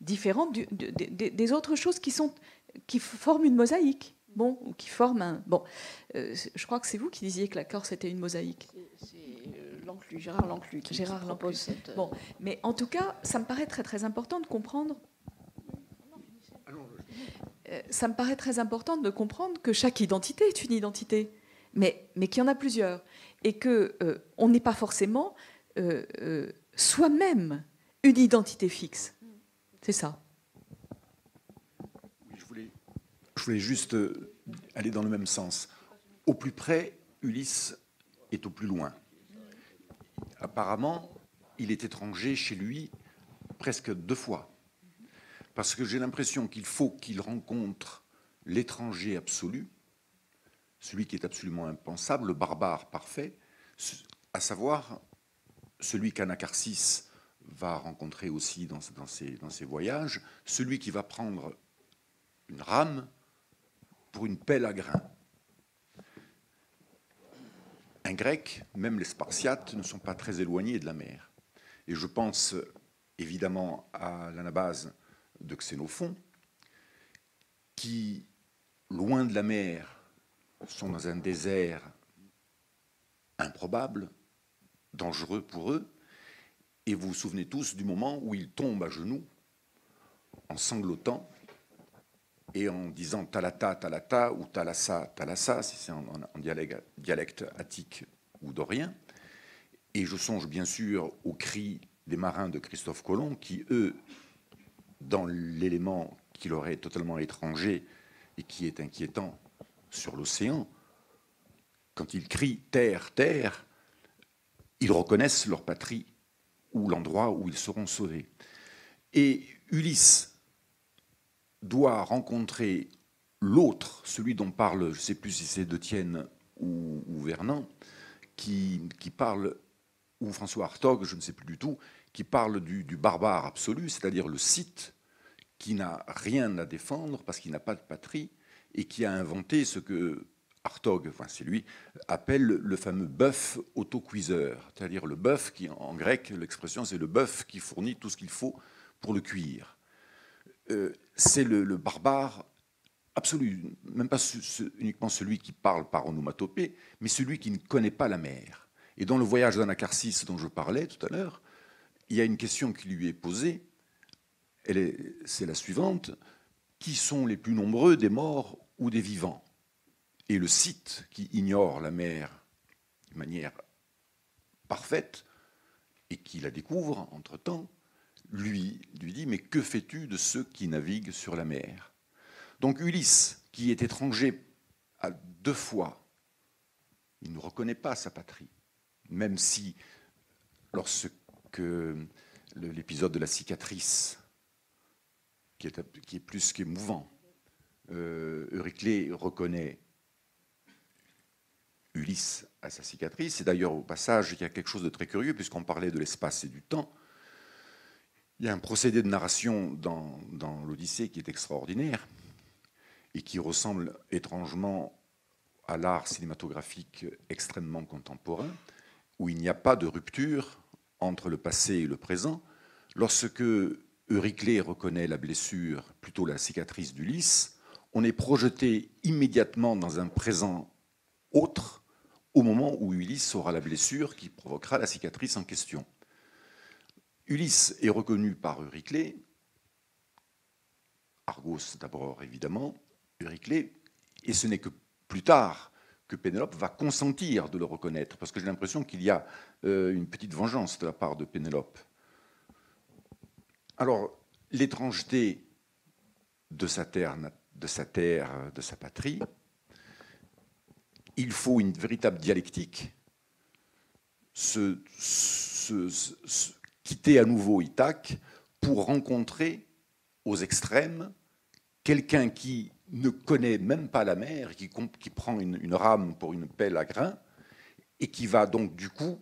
différent des autres choses qui forment une mosaïque. Bon, ou qui forment un... Bon, je crois que c'est vous qui disiez que la Corse était une mosaïque. C'est Lanclus, Gérard Lanclus qui propose cette... Bon, mais en tout cas, ça me paraît très très important de comprendre... Ça me paraît très important de comprendre que chaque identité est une identité, mais qu'il y en a plusieurs, et qu'on n'est pas forcément soi-même une identité fixe. C'est ça. Oui, je voulais juste aller dans le même sens. Au plus près, Ulysse est au plus loin. Apparemment, il est étranger chez lui presque 2 fois. Parce que j'ai l'impression qu'il faut qu'il rencontre l'étranger absolu, celui qui est absolument impensable, le barbare parfait, à savoir celui qu'Anacharsis va rencontrer aussi dans ses voyages, celui qui va prendre une rame pour une pelle à grains. Un Grec, même les Spartiates, ne sont pas très éloignés de la mer. Et je pense évidemment à l'Anabase de Xénophon, qui, loin de la mer, sont dans un désert improbable, dangereux pour eux. Et vous vous souvenez tous du moment où ils tombent à genoux, en sanglotant, et en disant Talata, Talata, ou Thalassa, Thalassa, si c'est en dialecte attique ou dorien. Et je songe bien sûr aux cris des marins de Christophe Colomb, qui, eux, dans l'élément qui leur est totalement étranger et qui est inquiétant sur l'océan, quand ils crient « Terre, terre », ils reconnaissent leur patrie ou l'endroit où ils seront sauvés. Et Ulysse doit rencontrer l'autre, celui dont parle, je ne sais plus si c'est de Tienne ou Vernon, qui parle, ou François Hartog, je ne sais plus du tout, qui parle du barbare absolu, c'est-à-dire le Scythe, qui n'a rien à défendre parce qu'il n'a pas de patrie et qui a inventé ce que Hartog, enfin c'est lui, appelle le fameux bœuf autocuiseur, c'est-à-dire le bœuf qui, en grec, l'expression c'est le bœuf qui fournit tout ce qu'il faut pour le cuire. C'est le barbare absolu, même pas uniquement celui qui parle par onomatopée, mais celui qui ne connaît pas la mer. Et dans le voyage d'Anacharsis dont je parlais tout à l'heure, il y a une question qui lui est posée, c'est la suivante: qui sont les plus nombreux, des morts ou des vivants? Et le Scythe, qui ignore la mer de manière parfaite et qui la découvre entre-temps, lui dit « Mais que fais-tu de ceux qui naviguent sur la mer ?» Donc Ulysse, qui est étranger à 2 fois, il ne reconnaît pas sa patrie, même si, lorsque l'épisode de la cicatrice, qui est plus qu'émouvant, Euryclée reconnaît Ulysse à sa cicatrice. Et d'ailleurs, au passage, il y a quelque chose de très curieux, puisqu'on parlait de l'espace et du temps. Il y a un procédé de narration dans l'Odyssée qui est extraordinaire et qui ressemble étrangement à l'art cinématographique extrêmement contemporain, où il n'y a pas de rupture entre le passé et le présent. Lorsque Euryclée reconnaît la blessure, plutôt la cicatrice d'Ulysse, on est projeté immédiatement dans un présent autre, au moment où Ulysse aura la blessure qui provoquera la cicatrice en question. Ulysse est reconnu par Euryclée, Argos d'abord évidemment, Euryclée, et ce n'est que plus tard que Pénélope va consentir de le reconnaître, parce que j'ai l'impression qu'il y a une petite vengeance de la part de Pénélope. Alors, l'étrangeté de sa terre, de sa patrie, il faut une véritable dialectique, quitter à nouveau Ithaque pour rencontrer aux extrêmes quelqu'un qui ne connaît même pas la mer, qui prend une rame pour une pelle à grains, et qui va donc du coup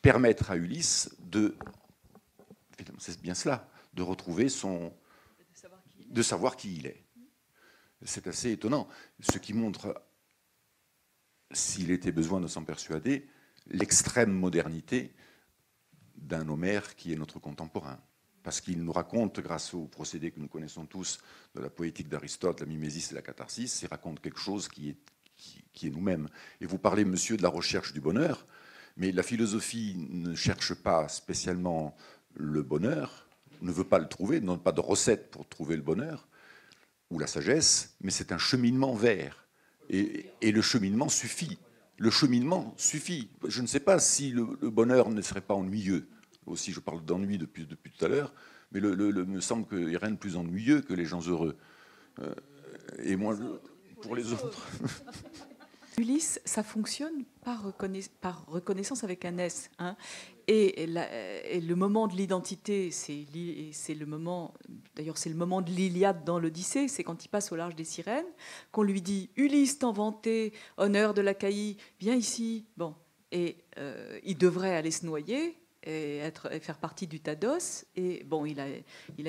permettre à Ulysse c'est bien cela, de retrouver de savoir qui il est. C'est assez étonnant, ce qui montre, s'il était besoin de s'en persuader, l'extrême modernité d'un Homère qui est notre contemporain. Parce qu'il nous raconte, grâce au procédé que nous connaissons tous de la poétique d'Aristote, la mimésis et la catharsis, il raconte quelque chose qui est nous-mêmes. Et vous parlez, monsieur, de la recherche du bonheur, mais la philosophie ne cherche pas spécialement le bonheur, ne veut pas le trouver, ne donne pas de recette pour trouver le bonheur, ou la sagesse, mais c'est un cheminement vers. Et le cheminement suffit. Le cheminement suffit. Je ne sais pas si le bonheur ne serait pas ennuyeux. Aussi, je parle d'ennui depuis tout à l'heure, mais me semble qu'il n'y a rien de plus ennuyeux que les gens heureux. Et moi, pour les autres. Ulysse, ça fonctionne par reconnaissance avec un S. Hein. Et le moment de l'identité, c'est le moment, d'ailleurs c'est le moment de l'Iliade dans l'Odyssée, c'est quand il passe au large des sirènes, qu'on lui dit « Ulysse, tant vanté, honneur de l'Achaïe, viens ici ». Bon, et il devrait aller se noyer, et faire partie du tas d'os. Et bon, il a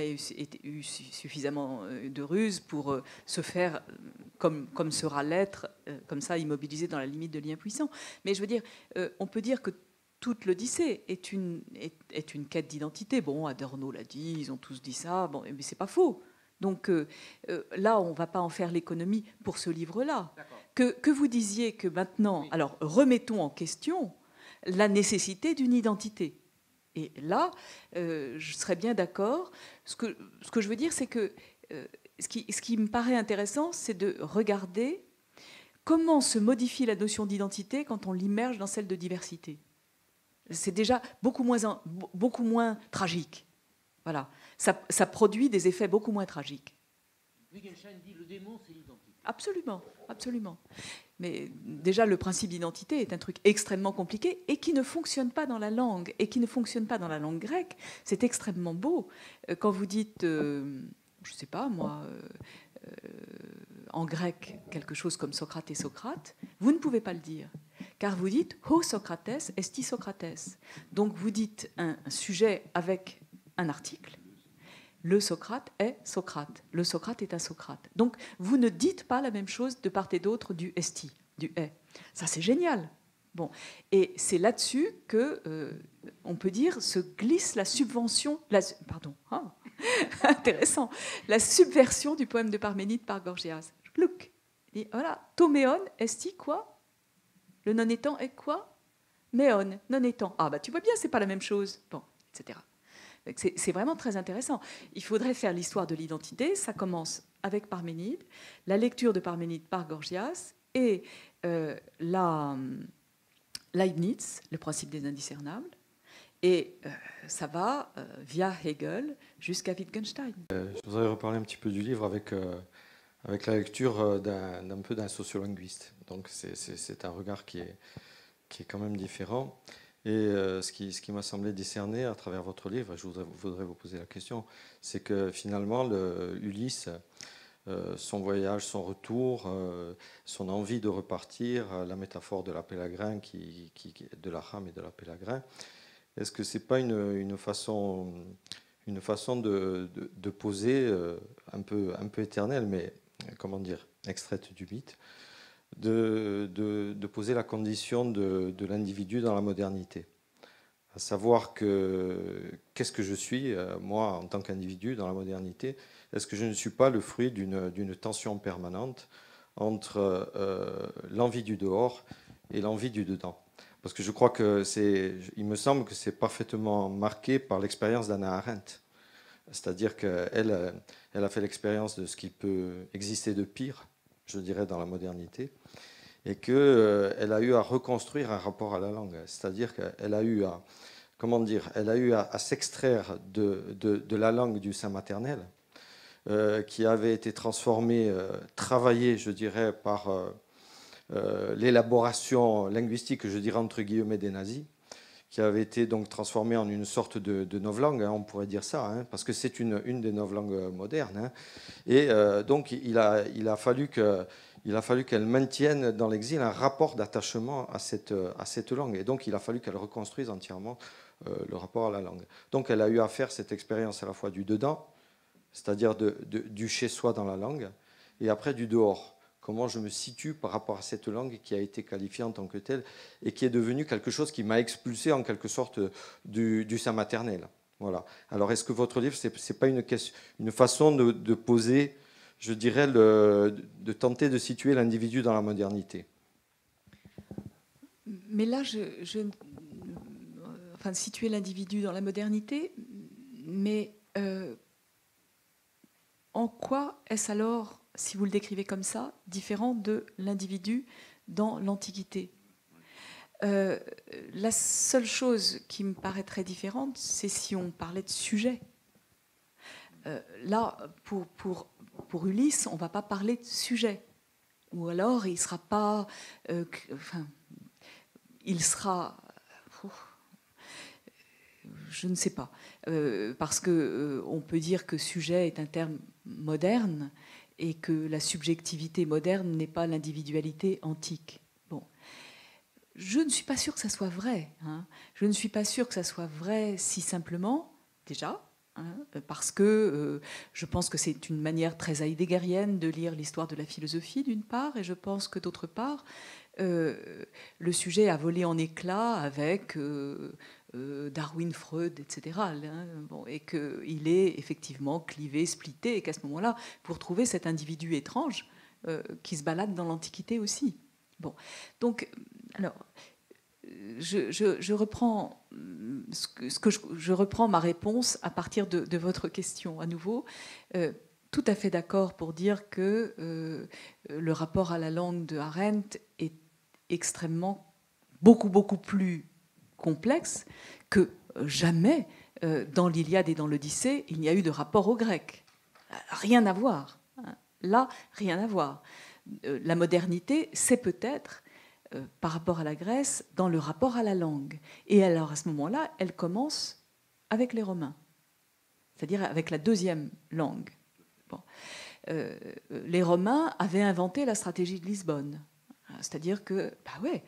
eu suffisamment de ruse pour se faire, comme sera l'être, comme ça, immobilisé dans la limite de l'impuissant. Mais je veux dire, on peut dire que toute l'Odyssée est une quête d'identité. Bon, Adorno l'a dit, ils ont tous dit ça, bon, mais c'est pas faux. Donc là, on ne va pas en faire l'économie pour ce livre-là. Que vous disiez que maintenant, oui. Alors remettons en question la nécessité d'une identité. Et là, je serais bien d'accord. Ce que je veux dire, c'est que ce qui me paraît intéressant, c'est de regarder comment se modifie la notion d'identité quand on l'immerge dans celle de diversité. C'est déjà beaucoup moins tragique. Voilà. Ça produit des effets beaucoup moins tragiques. Wittgenstein dit le démon, c'est l'identité. Absolument, absolument. Mais déjà, le principe d'identité est un truc extrêmement compliqué et qui ne fonctionne pas dans la langue, et qui ne fonctionne pas dans la langue grecque. C'est extrêmement beau. Quand vous dites, je ne sais pas moi, en grec, quelque chose comme Socrate et Socrate, vous ne pouvez pas le dire. Car vous dites « Ho Socrates esti Socrates ». Donc vous dites un sujet avec un article. Le Socrate est Socrate. Le Socrate est un Socrate. Donc vous ne dites pas la même chose de part et d'autre du esti, du est. Ça, c'est génial. Bon. Et c'est là-dessus que, on peut dire, se glisse la subvention... intéressant. La subversion du poème de Parménide par Gorgias. Look. Et voilà. Toméon esti quoi? Le non-étant est quoi? Méon, non-étant. Ah, bah tu vois bien, c'est pas la même chose. Bon, etc. C'est vraiment très intéressant. Il faudrait faire l'histoire de l'identité. Ça commence avec Parménide, la lecture de Parménide par Gorgias et Leibniz, le principe des indiscernables. Et ça va via Hegel jusqu'à Wittgenstein. Je voudrais reparler un petit peu du livre avec la lecture d'un sociolinguiste. Donc c'est un regard qui est quand même différent. Et ce qui m'a semblé discerner à travers votre livre, je voudrais vous poser la question, c'est que finalement Ulysse, son voyage, son retour, son envie de repartir, la métaphore de la pélagrin, de la rame et de la pélagrin, est-ce que c'est pas une façon de poser un peu éternelle, mais comment dire, extraite du mythe, de poser la condition de l'individu dans la modernité, à savoir qu'est-ce que je suis, moi, en tant qu'individu dans la modernité? Est-ce que je ne suis pas le fruit d'une tension permanente entre l'envie du dehors et l'envie du dedans? Parce que je crois il me semble que c'est parfaitement marqué par l'expérience d'Hannah Arendt. C'est-à-dire qu'elle a fait l'expérience de ce qui peut exister de pire, je dirais, dans la modernité, et qu'elle a eu à reconstruire un rapport à la langue. C'est-à-dire qu'elle a eu à s'extraire de la langue du sein maternel, qui avait été transformée, travaillée, je dirais, par l'élaboration linguistique, je dirais entre guillemets, des nazis, qui avait été donc transformée en une sorte de novlangue, on pourrait dire ça, parce que c'est une des novlangues modernes. Et donc il a fallu qu'elle maintienne dans l'exil un rapport d'attachement à cette langue. Et donc il a fallu qu'elle reconstruise entièrement le rapport à la langue. Donc elle a eu à faire cette expérience à la fois du dedans, c'est-à-dire du chez-soi dans la langue, et après du dehors. Comment je me situe par rapport à cette langue qui a été qualifiée en tant que telle et qui est devenue quelque chose qui m'a expulsé en quelque sorte du sein maternel. Voilà. Alors est-ce que votre livre, c'est pas une façon de poser, je dirais, de tenter de situer l'individu dans la modernité? Mais là, enfin, situer l'individu dans la modernité, mais en quoi est-ce alors, si vous le décrivez comme ça, différent de l'individu dans l'Antiquité? La seule chose qui me paraît très différente, c'est si on parlait de sujet. Là, pour Ulysse, on ne va pas parler de sujet. Ou alors, il ne sera pas... il sera... je ne sais pas. Parce qu'on peut dire que sujet est un terme moderne et que la subjectivité moderne n'est pas l'individualité antique. Bon. je ne suis pas sûre que ça soit vrai. Hein. Je ne suis pas sûre que ça soit vrai si simplement, déjà, hein, parce que je pense que c'est une manière très heideggerienne de lire l'histoire de la philosophie, d'une part, et je pense que, d'autre part, le sujet a volé en éclats avec Darwin, Freud, etc. Hein, bon, et qu'il est effectivement clivé, splitté, et qu'à ce moment-là, vous retrouvez cet individu étrange qui se balade dans l'Antiquité aussi. Bon, donc, alors, je reprends je reprends ma réponse à partir de votre question à nouveau. Tout à fait d'accord pour dire que le rapport à la langue de Arendt est extrêmement, beaucoup plus complexe que jamais dans l'Iliade et dans l'Odyssée, il n'y a eu de rapport au grec. Rien à voir. Là, rien à voir. La modernité, c'est peut-être, par rapport à la Grèce, dans le rapport à la langue. Et alors, à ce moment-là, elle commence avec les Romains, c'est-à-dire avec la deuxième langue. Bon. Les Romains avaient inventé la stratégie de Lisbonne. C'est-à-dire que, bah ouais,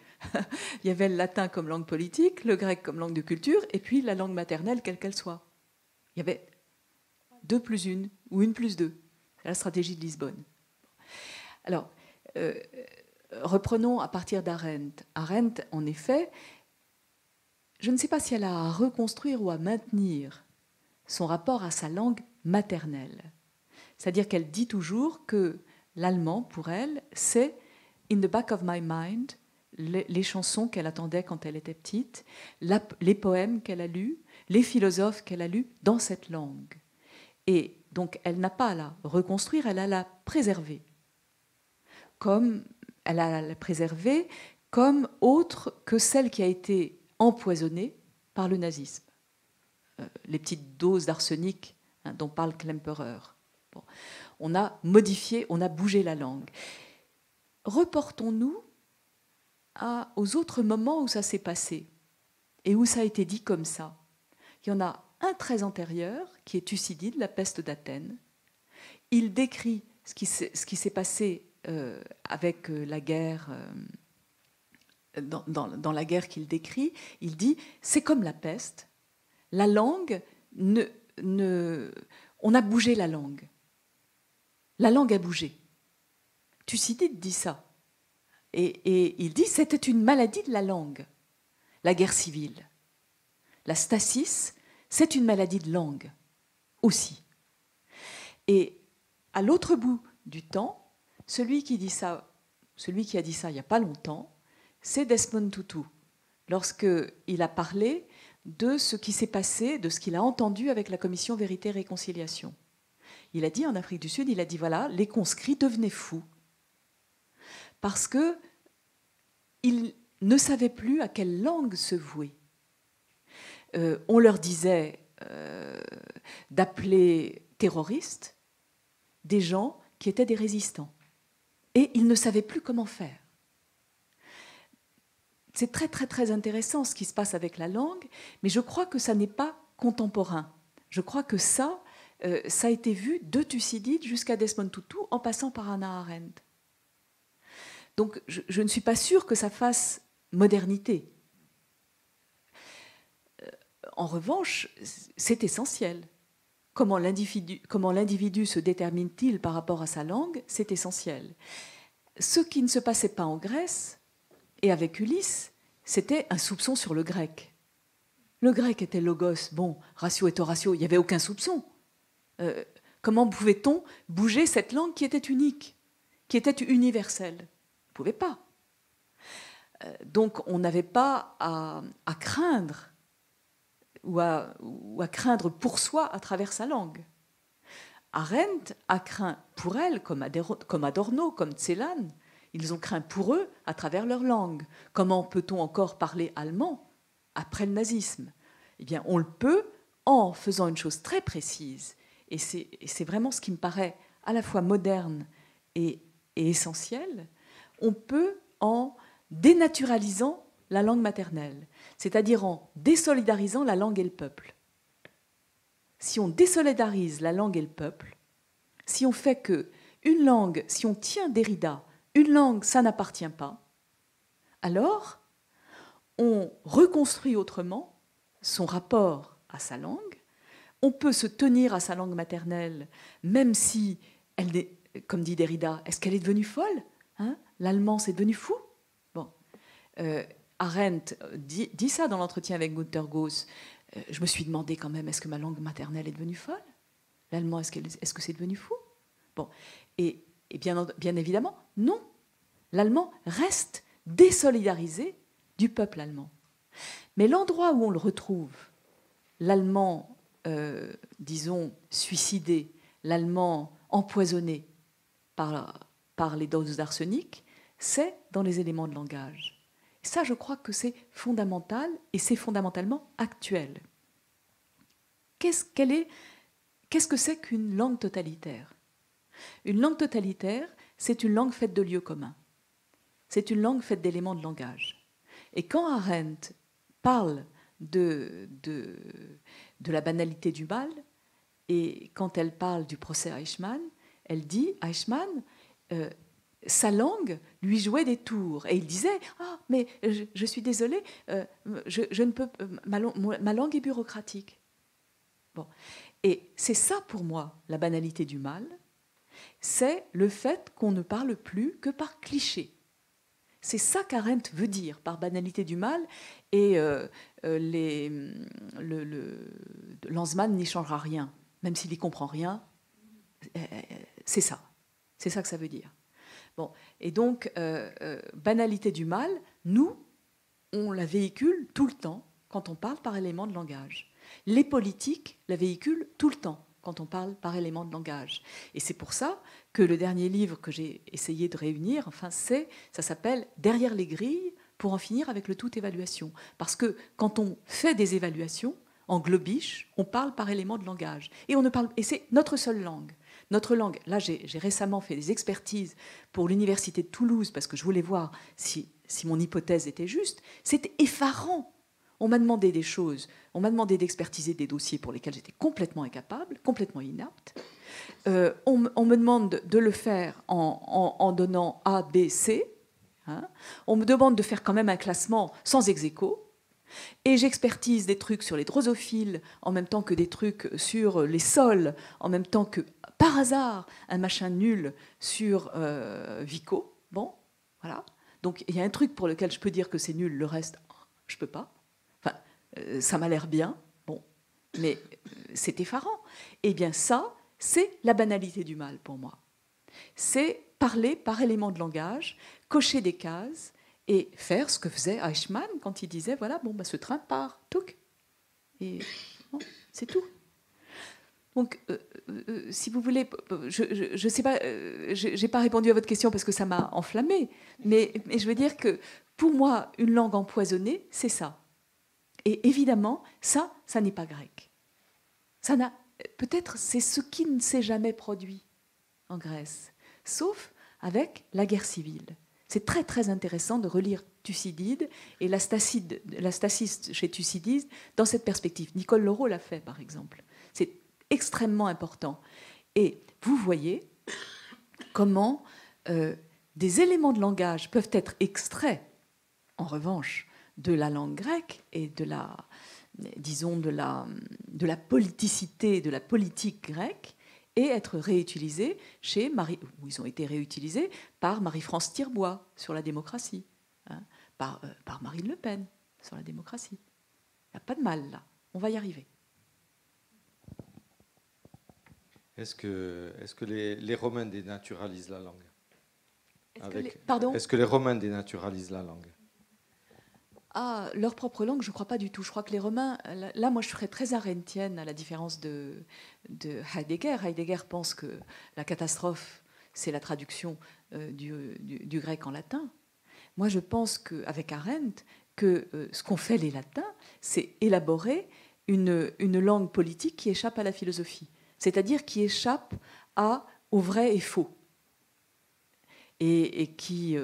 il y avait le latin comme langue politique, le grec comme langue de culture, et puis la langue maternelle, quelle qu'elle soit. Il y avait 2 plus 1, ou 1 plus 2. C'est la stratégie de Lisbonne. Alors, reprenons à partir d'Arendt. Arendt, en effet, je ne sais pas si elle a à reconstruire ou à maintenir son rapport à sa langue maternelle. C'est-à-dire qu'elle dit toujours que l'allemand, pour elle, c'est in the back of my mind, les chansons qu'elle attendait quand elle était petite, les poèmes qu'elle a lus, les philosophes qu'elle a lus dans cette langue. Et donc, elle n'a pas à la reconstruire, elle a à la préserver. Comme elle a à la préserver comme autre que celle qui a été empoisonnée par le nazisme. Les petites doses d'arsenic dont parle Klemperer. Bon. On a modifié, on a bougé la langue. Reportons-nous aux autres moments où ça s'est passé et où ça a été dit comme ça. Il y en a un très antérieur, qui est Thucydide, la peste d'Athènes. Il décrit ce qui s'est passé avec la guerre, dans la guerre qu'il décrit. Il dit, c'est comme la peste, la langue, on a bougé la langue. La langue a bougé. Thucydide dit ça. Et il dit, c'était une maladie de la langue, la guerre civile. La stasis, c'est une maladie de langue aussi. Et à l'autre bout du temps, celui qui a dit ça il n'y a pas longtemps, c'est Desmond Tutu, lorsqu'il a parlé de ce qui s'est passé, de ce qu'il a entendu avec la commission Vérité-Réconciliation. Il a dit en Afrique du Sud, il a dit voilà, les conscrits devenaient fous parce qu'ils ne savaient plus à quelle langue se vouer. On leur disait d'appeler terroristes des gens qui étaient des résistants. Et ils ne savaient plus comment faire. C'est très, très, très intéressant ce qui se passe avec la langue, mais je crois que ça n'est pas contemporain. Je crois que ça a été vu de Thucydide jusqu'à Desmond Tutu, en passant par Hannah Arendt. Donc, je ne suis pas sûre que ça fasse modernité. En revanche, c'est essentiel. Comment l'individu se détermine-t-il par rapport à sa langue, c'est essentiel. Ce qui ne se passait pas en Grèce, et avec Ulysse, c'était un soupçon sur le grec. Le grec était logos, bon, ratio et horatio, il n'y avait aucun soupçon. Comment pouvait-on bouger cette langue qui était unique, qui était universelle? On ne pouvait pas. Donc on n'avait pas à craindre ou à craindre pour soi à travers sa langue. Arendt a craint pour elle, comme Adorno, comme Celan, ils ont craint pour eux à travers leur langue. Comment peut-on encore parler allemand après le nazisme? Eh bien, on le peut en faisant une chose très précise. Et c'est vraiment ce qui me paraît à la fois moderne et essentiel. On peut en dénaturalisant la langue maternelle, c'est-à-dire en désolidarisant la langue et le peuple. Si on désolidarise la langue et le peuple, si on fait que une langue, si on tient Derrida, une langue, ça n'appartient pas, alors on reconstruit autrement son rapport à sa langue. On peut se tenir à sa langue maternelle, même si, elle est, comme dit Derrida, est-ce qu'elle est devenue folle, hein? L'allemand, c'est devenu fou. Bon. Arendt dit ça dans l'entretien avec Günter Gauss. Je me suis demandé quand même, est-ce que ma langue maternelle est devenue folle? L'allemand, est-ce que c'est devenu fou? Bon. Et bien évidemment, non. L'allemand reste désolidarisé du peuple allemand. Mais l'endroit où on le retrouve, l'allemand, disons, suicidé, l'allemand empoisonné par les doses d'arsenic, c'est dans les éléments de langage. Et ça, je crois que c'est fondamental et c'est fondamentalement actuel. Qu'est-ce que c'est qu'une langue totalitaire? Une langue totalitaire, c'est une langue faite de lieux communs. C'est une langue faite d'éléments de langage. Et quand Arendt parle de la banalité du mal, et quand elle parle du procès Eichmann, elle dit, Eichmann, sa langue lui jouait des tours. Et il disait, mais je suis désolé, je ne peux, ma langue est bureaucratique. Bon. Et c'est ça pour moi, la banalité du mal, c'est le fait qu'on ne parle plus que par cliché. C'est ça qu'Arendt veut dire par banalité du mal, et Lanzmann n'y changera rien, même s'il n'y comprend rien. C'est ça que ça veut dire. Bon, et donc, banalité du mal, nous, on la véhicule tout le temps quand on parle par élément de langage. Les politiques la véhiculent tout le temps quand on parle par élément de langage. Et c'est pour ça que le dernier livre que j'ai essayé de réunir, ça s'appelle « Derrière les grilles » pour en finir avec le tout évaluation. Parce que quand on fait des évaluations, en globish, on parle par élément de langage. Et c'est notre seule langue. Notre langue, là j'ai récemment fait des expertises pour l'université de Toulouse parce que je voulais voir si mon hypothèse était juste. C'était effarant. On m'a demandé des choses, on m'a demandé d'expertiser des dossiers pour lesquels j'étais complètement incapable, complètement inapte. On me demande de le faire en donnant A, B, C. Hein. On me demande de faire quand même un classement sans ex-aequo. Et j'expertise des trucs sur les drosophiles en même temps que des trucs sur les sols, en même temps que, par hasard, un machin nul sur Vico. Bon, voilà. Donc il y a un truc pour lequel je peux dire que c'est nul, le reste, je peux pas. Enfin, ça m'a l'air bien, bon, mais c'est effarant. Eh bien ça, c'est la banalité du mal pour moi. C'est parler par élément de langage, cocher des cases et faire ce que faisait Eichmann quand il disait, voilà, bon, ce train part, touc. Et bon, c'est tout. Donc, si vous voulez, je sais pas, j'ai pas répondu à votre question parce que ça m'a enflammée, mais je veux dire que pour moi, une langue empoisonnée, c'est ça. Et évidemment, ça n'est pas grec. Peut-être c'est ce qui ne s'est jamais produit en Grèce, sauf avec la guerre civile. C'est très très intéressant de relire Thucydide et la Stasis chez Thucydide dans cette perspective. Nicole Leroux l'a fait, par exemple. C'est extrêmement important. Et vous voyez comment des éléments de langage peuvent être extraits, en revanche, de la langue grecque et de la politicité, de la politique grecque, et être réutilisés où ils ont été réutilisés par Marie-France Tirbois sur la démocratie, hein, par Marine Le Pen sur la démocratie. Il n'y a pas de mal là, on va y arriver. Est-ce que les Romains dénaturalisent la langue? Est-ce que les Romains dénaturalisent la langue? Ah, leur propre langue, je ne crois pas du tout. Je crois que les Romains, là, moi, je serais très arendtienne, à la différence de Heidegger. Heidegger pense que la catastrophe, c'est la traduction du grec en latin. Moi, je pense qu'avec Arendt, que ce qu'ont fait les latins, c'est élaborer une langue politique qui échappe à la philosophie, c'est-à-dire qui échappe au vrai et faux, et qui...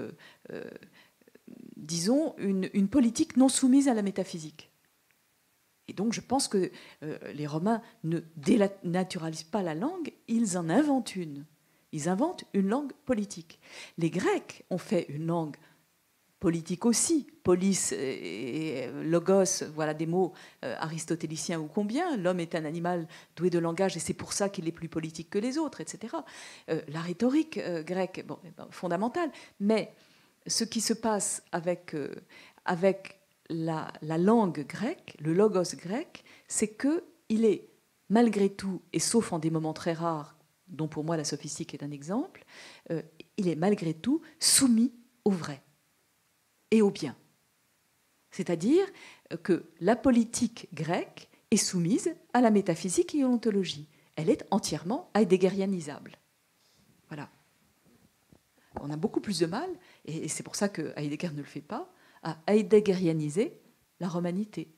disons, une politique non soumise à la métaphysique. Et donc, je pense que les Romains ne dénaturalisent pas la langue, ils en inventent une. Ils inventent une langue politique. Les Grecs ont fait une langue politique aussi. Polis et logos, voilà des mots aristotéliciens ou combien. L'homme est un animal doué de langage et c'est pour ça qu'il est plus politique que les autres, etc. La rhétorique grecque, bon, fondamentale. Mais ce qui se passe avec la langue grecque, le logos grec, c'est qu'il est malgré tout, et sauf en des moments très rares, dont pour moi la sophistique est un exemple, il est malgré tout soumis au vrai et au bien. C'est-à-dire que la politique grecque est soumise à la métaphysique et à l'ontologie. Elle est entièrement heideggerianisable. Voilà. On a beaucoup plus de mal, et c'est pour ça que Heidegger ne le fait pas, à heideggerianiser la romanité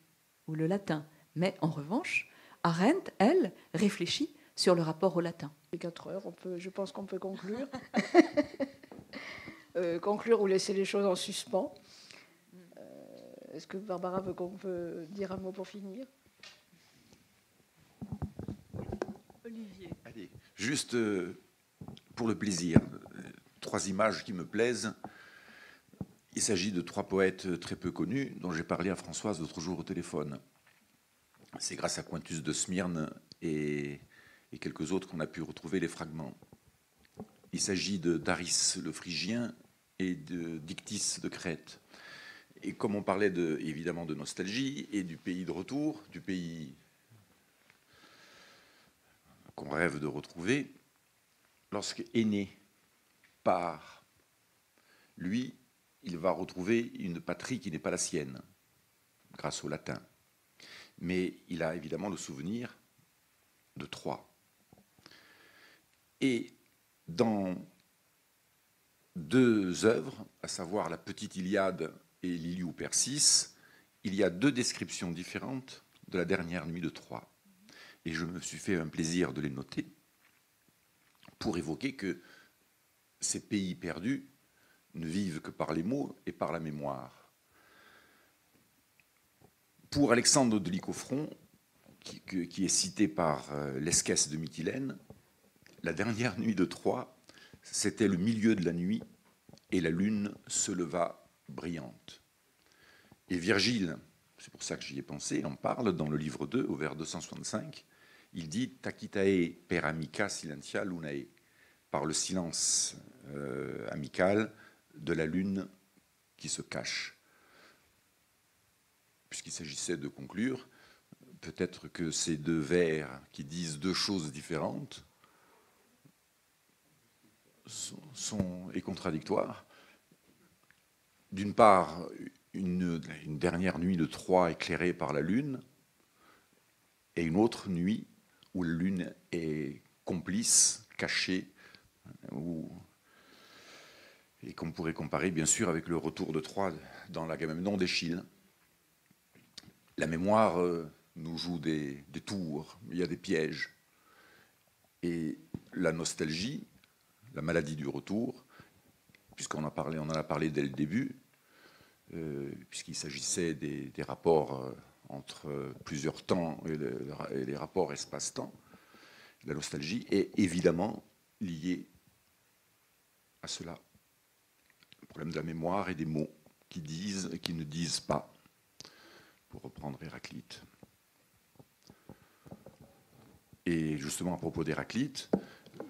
ou le latin. Mais en revanche, Arendt, elle, réfléchit sur le rapport au latin. 4 heures, je pense qu'on peut conclure. Conclure ou laisser les choses en suspens. Est-ce que Barbara peut dire un mot pour finir? Olivier. Allez, juste pour le plaisir, 3 images qui me plaisent. Il s'agit de 3 poètes très peu connus dont j'ai parlé à Françoise l'autre jour au téléphone. C'est grâce à Quintus de Smyrne et quelques autres qu'on a pu retrouver les fragments. Il s'agit de Daris le Phrygien et de Dictys de Crète. Et comme on parlait évidemment de nostalgie et du pays de retour, du pays qu'on rêve de retrouver, lorsque Énée part, lui, il va retrouver une patrie qui n'est pas la sienne, grâce au latin. Mais il a évidemment le souvenir de Troie. Et dans 2 œuvres, à savoir la Petite Iliade et l'Iliou Persis, il y a 2 descriptions différentes de la dernière nuit de Troie. Et je me suis fait un plaisir de les noter pour évoquer que ces pays perdus ne vivent que par les mots et par la mémoire. Pour Alexandre de Lycophron, qui est cité par l'Esquisse de Mytilène, la dernière nuit de Troie, c'était le milieu de la nuit et la lune se leva brillante. Et Virgile, c'est pour ça que j'y ai pensé, en parle dans le livre 2, au vers 265. Il dit « Tacitae per amica silentia lunae » par le silence amical de la lune qui se cache. Puisqu'il s'agissait de conclure, peut-être que ces 2 vers qui disent 2 choses différentes sont contradictoires. D'une part, une dernière nuit de Troie éclairée par la lune, et une autre nuit où la lune est complice, cachée, et qu'on pourrait comparer bien sûr avec le retour de Troie dans l'Agamemnon d'Échille. La mémoire nous joue des tours, il y a des pièges. Et la nostalgie, la maladie du retour, puisqu'on en a parlé dès le début, puisqu'il s'agissait des rapports entre plusieurs temps et les rapports espace-temps, la nostalgie est évidemment liée à cela. Le problème de la mémoire et des mots qui disent et qui ne disent pas, pour reprendre Héraclite. Et justement, à propos d'Héraclite,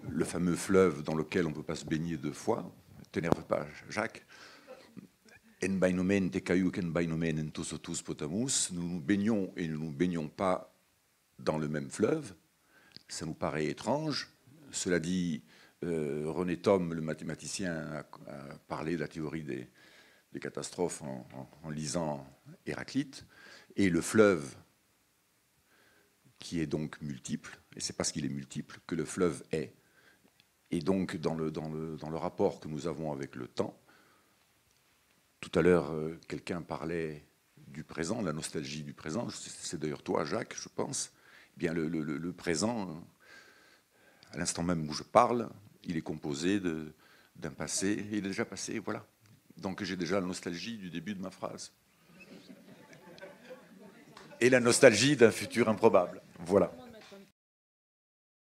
le fameux fleuve dans lequel on ne peut pas se baigner 2 fois, t'énerve pas, Jacques, en bainomen te caillouk en bainomen en tosotus potamus, nous nous baignons et nous ne nous baignons pas dans le même fleuve. Ça nous paraît étrange. Cela dit, René Thom, le mathématicien, a parlé de la théorie des catastrophes en lisant Héraclite. Et le fleuve, qui est donc multiple, et c'est parce qu'il est multiple que le fleuve est. Et donc, dans le rapport que nous avons avec le temps, tout à l'heure, quelqu'un parlait du présent, la nostalgie du présent. C'est d'ailleurs toi, Jacques, je pense. Eh bien, le présent, à l'instant même où je parle, il est composé d'un passé, et il est déjà passé, voilà. Donc j'ai déjà la nostalgie du début de ma phrase. Et la nostalgie d'un futur improbable. Voilà.